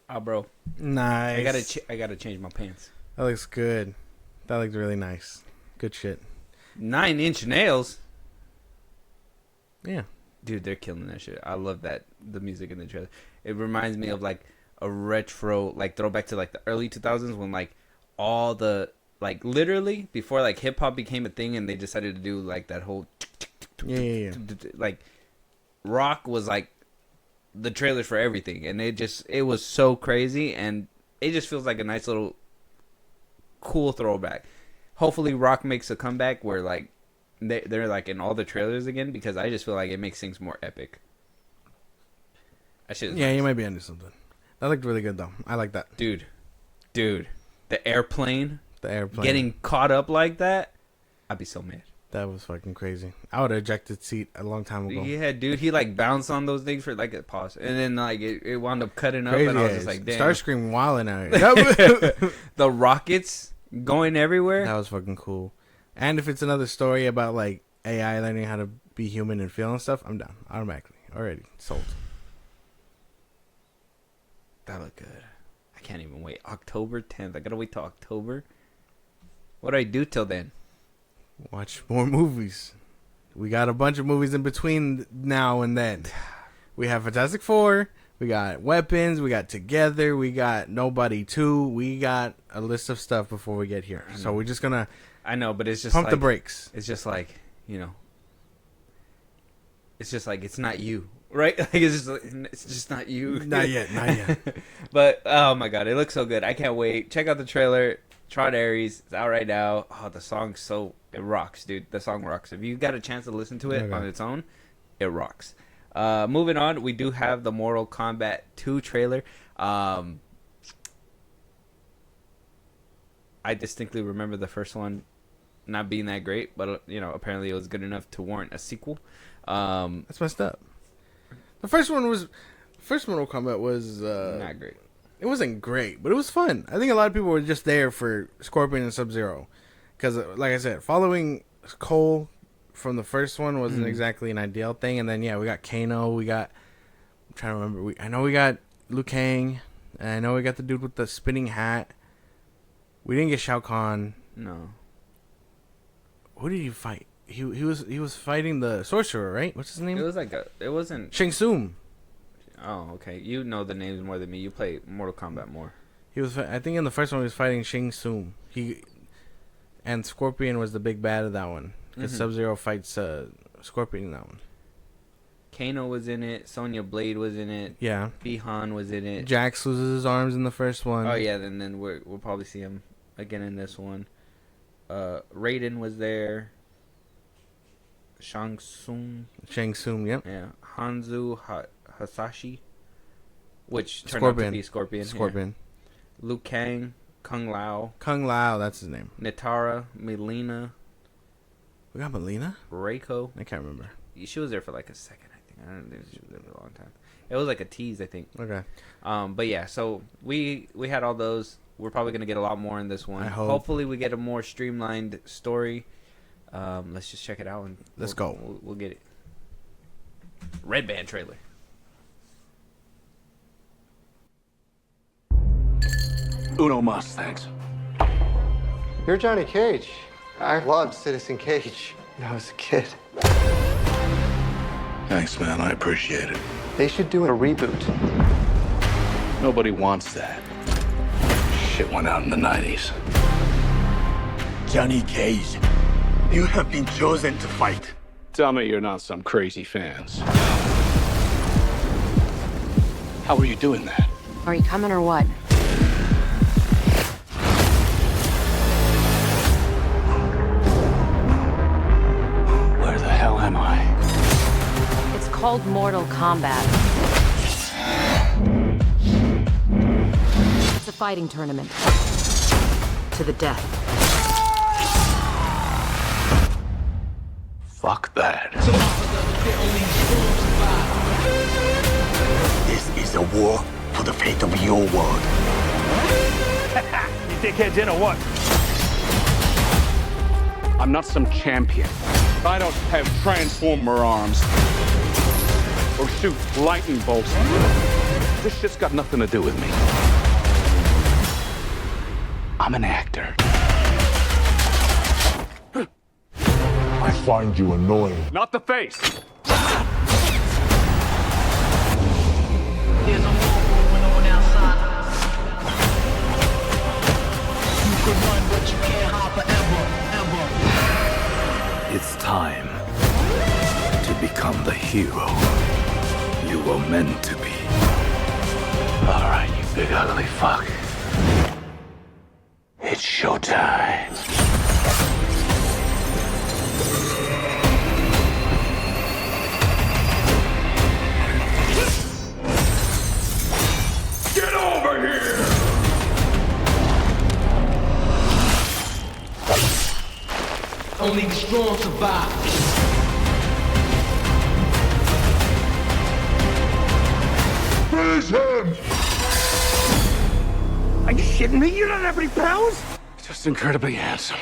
Oh, bro. Nice. I gotta change my pants. That looks good. That looks really nice. Good shit. 9-inch nails. Yeah. Dude, they're killing that shit. I love that, the music in the trailer. It reminds me of like a retro, like throwback to like the early 2000s when like all the, like literally before like hip hop became a thing and they decided to do like that whole Yeah. like rock was like the trailers for everything, and it was so crazy, and it just feels like a nice little cool throwback. Hopefully rock makes a comeback where like they're like in all the trailers again, because I just feel like it makes things more epic. Yeah, you might be into something. That looked really good though. I like that. Dude, the airplane getting getting caught up like that, I'd be so mad. that was fucking crazy. I would have ejected seat a long time ago. Yeah, dude, he like bounced on those things for like a pause, and then like it wound up cutting up, Crazy and I was ass. just like, damn. Starscream wilding out. The rockets going everywhere. That was fucking cool. And if it's another story about like AI learning how to be human and feel and stuff, I'm down automatically. Already sold. That looked good. I can't even wait. October 10th. I gotta wait till October. What do I do till then? Watch more movies. We got a bunch of movies in between now and then. We have Fantastic Four. We got Weapons. We got Together. We got Nobody 2. We got a list of stuff before we get here. So we're just gonna. I know, but it's just pump like, the brakes. It's just like, you know. It's just like it's not you, right? Like it's just not you. Not yet. Not yet. But oh my god, it looks so good. I can't wait. Check out the trailer. Trot Aries. It's out right now. Oh, the song's it rocks, dude. The song rocks. If you got a chance to listen to it on its own, it rocks. Moving on, we do have the Mortal Kombat 2 trailer. I distinctly remember the first one not being that great, but you know, apparently it was good enough to warrant a sequel. That's messed up. The first Mortal Kombat was not great. It wasn't great, but it was fun. I think a lot of people were just there for Scorpion and Sub-Zero, because, like I said, following Cole from the first one wasn't exactly an ideal thing. And then we got Kano. I'm trying to remember. I know we got Liu Kang, and I know we got the dude with the spinning hat. We didn't get Shao Kahn. No. Who did he fight? He was fighting the sorcerer, right? What's his name? It wasn't Shang Tsung. Oh, okay. You know the names more than me. You play Mortal Kombat more. I think in the first one he was fighting Shang Tsung. And Scorpion was the big bad of that one, because Sub-Zero fights Scorpion in that one. Kano was in it. Sonya Blade was in it. Yeah. Bi-Han was in it. Jax loses his arms in the first one. Oh yeah, and then we'll probably see him again in this one. Raiden was there. Shang Tsung, yep. Yeah. Hanzo Hasashi, which turned out to be Scorpion. Yeah. Liu Kang, Kung Lao, that's his name. Nitara, Melina. We got Melina? Reiko. I can't remember. She was there for like a second, I think. I don't think she was there for a long time. It was like a tease, I think. Okay. But yeah, so we had all those. We're probably gonna get a lot more in this one. I hope. Hopefully we get a more streamlined story. Let's just check it out and Let's go. We'll get it. Red Band trailer. Uno mas, thanks. You're Johnny Cage. I loved Citizen Cage when I was a kid. Thanks, man. I appreciate it. They should do a reboot. Nobody wants that. Shit went out in the 90s. Johnny Cage, you have been chosen to fight. Tell me you're not some crazy fans. How are you doing that? Are you coming or what? Where the hell am I? It's called Mortal Kombat. It's a fighting tournament. To the death. Fuck that. This is a war for the fate of your world. You dickheads in or what? I'm not some champion. I don't have transformer arms or shoot lightning bolts. This shit's got nothing to do with me. I'm an actor. I find you annoying. Not the face. It's time to become the hero you were meant to be. All right, you big ugly fuck. It's showtime. Get over here! Only the strong survive. Finish him! Are you shitting me? You don't have any powers? Just incredibly handsome.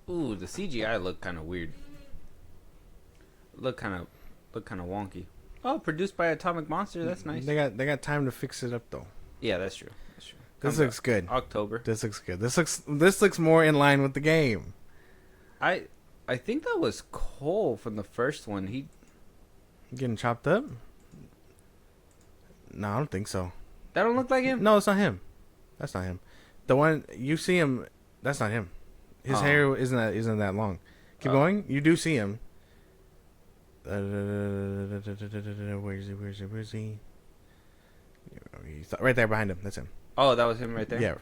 Ooh, the CGI looked kind of weird. Look kind of wonky. Oh, produced by Atomic Monster. That's nice. They got time to fix it up though. Yeah, that's true. That's true. This looks good. October. This looks good. This looks more in line with the game. I think that was Cole from the first one. He getting chopped up? No, I don't think so. That don't look like him? No, it's not him. That's not him. The one you see him, that's not him. His hair isn't that long. Keep going. You do see him. Where is he? He's right there behind him. That's him. Oh, that was him right there? Yeah.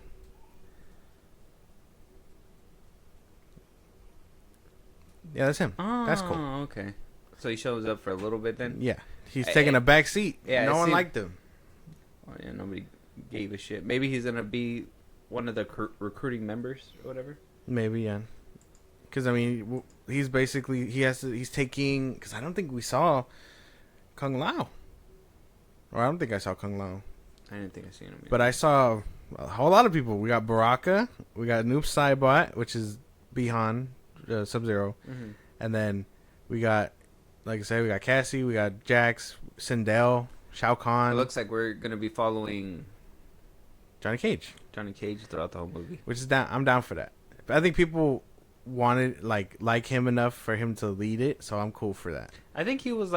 Yeah, that's him. Oh, that's cool. Okay. So he shows up for a little bit then? Yeah. He's taking a back seat. Yeah, no one liked him. Oh, yeah, nobody gave a shit. Maybe he's going to be one of the recruiting members or whatever. Maybe, yeah. Because, I mean, he's basically, he's taking, because I don't think we saw Kung Lao. Or I don't think I saw Kung Lao. I didn't think I seen him either. But I saw a whole lot of people. We got Baraka, we got Noob Saibot, which is Bihan, Sub-Zero. Mm-hmm. And then we got, like I said, we got Cassie, we got Jax, Sindel, Shao Kahn. It looks like we're going to be following Johnny Cage throughout the whole movie. Which is down. I'm down for that. I think people wanted like him enough for him to lead it, so I'm cool for that. I think he would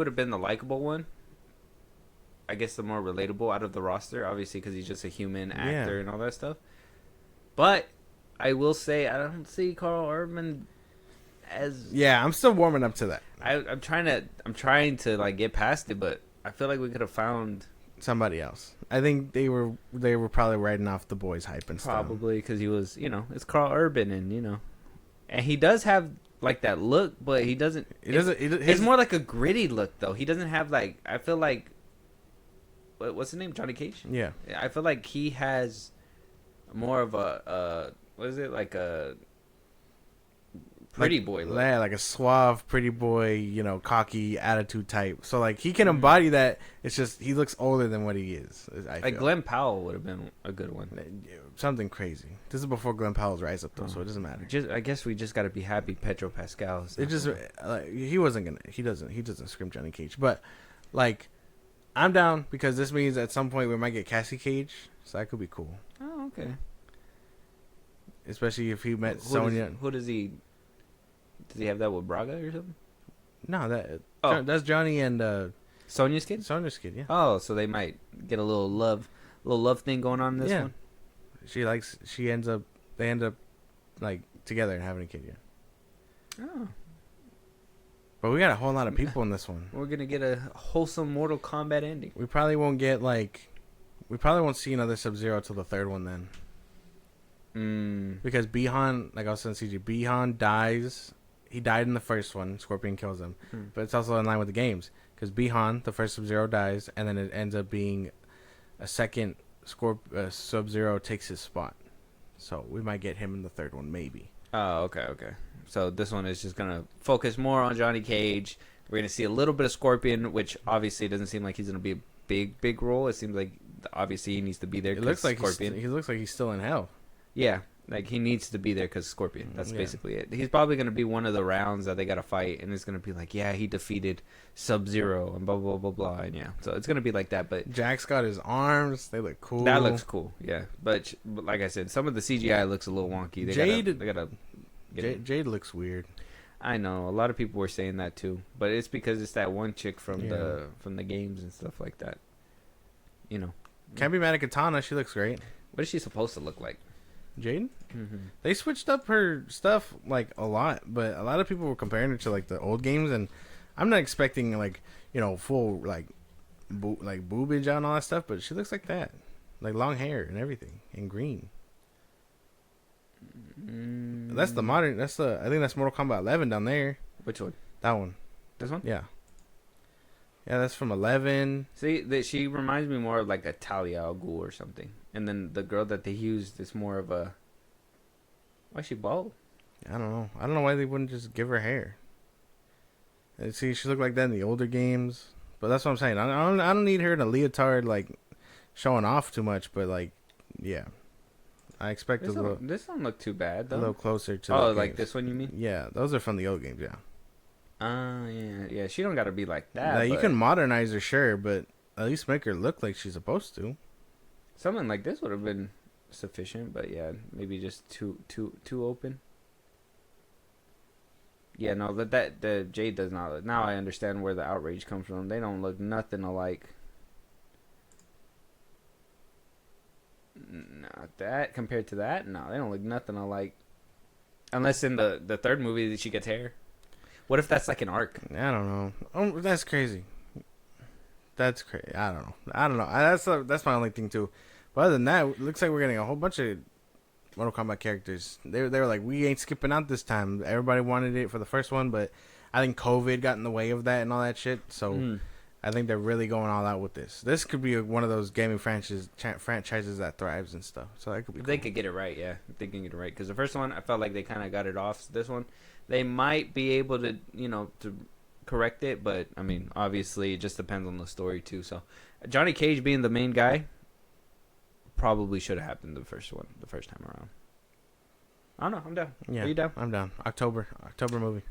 have been the likable one. I guess the more relatable out of the roster, obviously, because he's just a human actor and all that stuff. But I will say I don't see Carl Urban as. Yeah, I'm still warming up to that. I'm trying to like get past it, but I feel like we could have found somebody else. I think they were probably riding off the boys' hype and stuff. Probably because he was, it's Carl Urban, and and he does have like that look, but he doesn't. It's more like a gritty look, though. He doesn't have like. I feel like. What's his name? Johnny Cage. Yeah. I feel like he has more of a what is it, like a pretty boy look. Yeah, like a suave, pretty boy, you know, cocky attitude type. So like he can embody that. It's just he looks older than what he is. Like Glenn Powell would have been a good one. Something crazy. This is before Glenn Powell's rise up though, so it doesn't matter. I guess we just got to be happy Pedro Pascal. It just he wasn't gonna. He doesn't scream Johnny Cage, but like I'm down because this means at some point we might get Cassie Cage, so that could be cool. Oh, okay. Especially if he met Sonya. Who does he? Does he have that with Braga or something? No, that's Johnny and Sonya's kid. Sonya's kid, yeah. Oh, so they might get a little love thing going on in this one. They end up like together and having a kid, yeah. Oh. But we got a whole lot of people in this one. We're gonna get a wholesome Mortal Kombat ending. We probably won't see another Sub-Zero till the third one then. Because Bihan, like I was saying, CG, Bihan dies. He died in the first one. Scorpion kills him. But it's also in line with the games. Because Bihan, the first Sub-Zero, dies. And then it ends up being a second Sub-Zero takes his spot. So we might get him in the third one, maybe. Oh, okay. So this one is just going to focus more on Johnny Cage. We're going to see a little bit of Scorpion, which obviously doesn't seem like he's going to be a big role. It seems like obviously he needs to be there. It looks like Scorpion. he looks like he's still in hell. Yeah, like he needs to be there because Scorpion. That's basically it. He's probably going to be one of the rounds that they got to fight, and it's going to be like, yeah, he defeated Sub-Zero and blah, blah, blah, blah. And yeah, so it's going to be like that. But Jack's got his arms. They look cool. That looks cool, yeah. But like I said, some of the CGI looks a little wonky. Jade looks weird. I know. A lot of people were saying that too. But it's because it's that one chick from the games and stuff like that. You know. Can't be mad at Katana. She looks great. What is she supposed to look like? Jade? They switched up her stuff like a lot, but a lot of people were comparing her to like the old games, and I'm not expecting like, you know, full like boobage on all that stuff, but she looks like that, like long hair and everything, and green. That's the modern. I think that's Mortal Kombat 11 down there. Which one? That one. This one? Yeah. Yeah, that's from 11. See, she reminds me more of like a Talia al Ghul or something. And then the girl that they used is more of a... Why is she bald? I don't know. I don't know why they wouldn't just give her hair. And see, she looked like that in the older games. But that's what I'm saying. I don't need her in a leotard, like, showing off too much. But, like, yeah. I expect this don't look too bad, though. A little closer to the like games. This one, you mean? Yeah, those are from the old games, yeah. Yeah. She don't got to be like that. Now, you can modernize her, sure, but at least make her look like she's supposed to. Something like this would have been sufficient, but yeah, maybe just too open. Yeah, no, the Jade does not look. Now I understand where the outrage comes from. They don't look nothing alike. Not that compared to that. No, they don't look nothing alike. Unless in the third movie that she gets hair. What if that's like an arc? I don't know. Oh, that's crazy. That's crazy. I don't know. That's my only thing too. But other than that, it looks like we're getting a whole bunch of Mortal Kombat characters. They were like, we ain't skipping out this time. Everybody wanted it for the first one, but I think COVID got in the way of that and all that shit. So I think they're really going all out with this. This could be one of those gaming franchises that thrives and stuff. So that could be. If they could get it right, yeah. If they can get it right, because the first one, I felt like they kind of got it off. This one, they might be able to, to correct it, but I mean, obviously, it just depends on the story too. So, Johnny Cage being the main guy probably should have happened the first time around. I don't know. I'm down. Yeah, are you down? I'm down. October movie.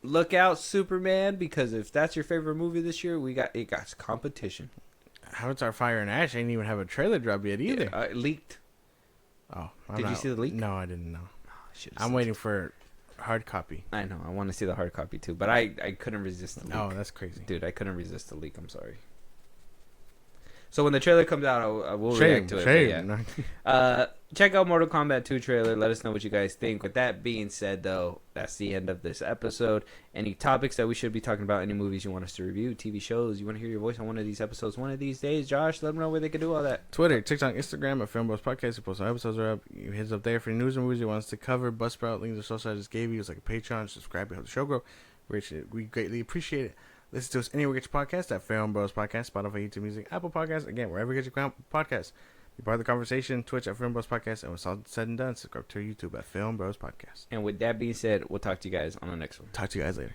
Look out, Superman, because if that's your favorite movie this year, it got competition. Avatar: Fire and Ash ain't even have a trailer drop yet either. Yeah, it leaked. Oh, did you see the leak? No, I didn't know. I'm waiting for hard copy. I know. I want to see the hard copy too, but I couldn't resist the leak. Oh, that's crazy, dude! I couldn't resist the leak. I'm sorry. So when the trailer comes out, I will react to it. Yeah. Check out Mortal Kombat 2 trailer. Let us know what you guys think. With that being said, though, that's the end of this episode. Any topics that we should be talking about, any movies you want us to review, TV shows, you want to hear your voice on one of these episodes one of these days, Josh, let them know where they can do all that. Twitter, TikTok, Instagram at FIlmBros Podcast. We post our episodes are up. You hit us up there for any news and movies you want us to cover. Buzzsprout, links to social I just gave you. It's like a Patreon. Subscribe to help the show grow. We greatly appreciate it. Listen to us anywhere you get your podcast at FIlmBros Podcast, Spotify, YouTube Music, Apple Podcasts. Again, wherever you get your podcast. Be part of the conversation. Twitch at FIlmBros Podcast. And when it's all said and done, subscribe to our YouTube at FIlmBros Podcast. And with that being said, we'll talk to you guys on the next one. Talk to you guys later.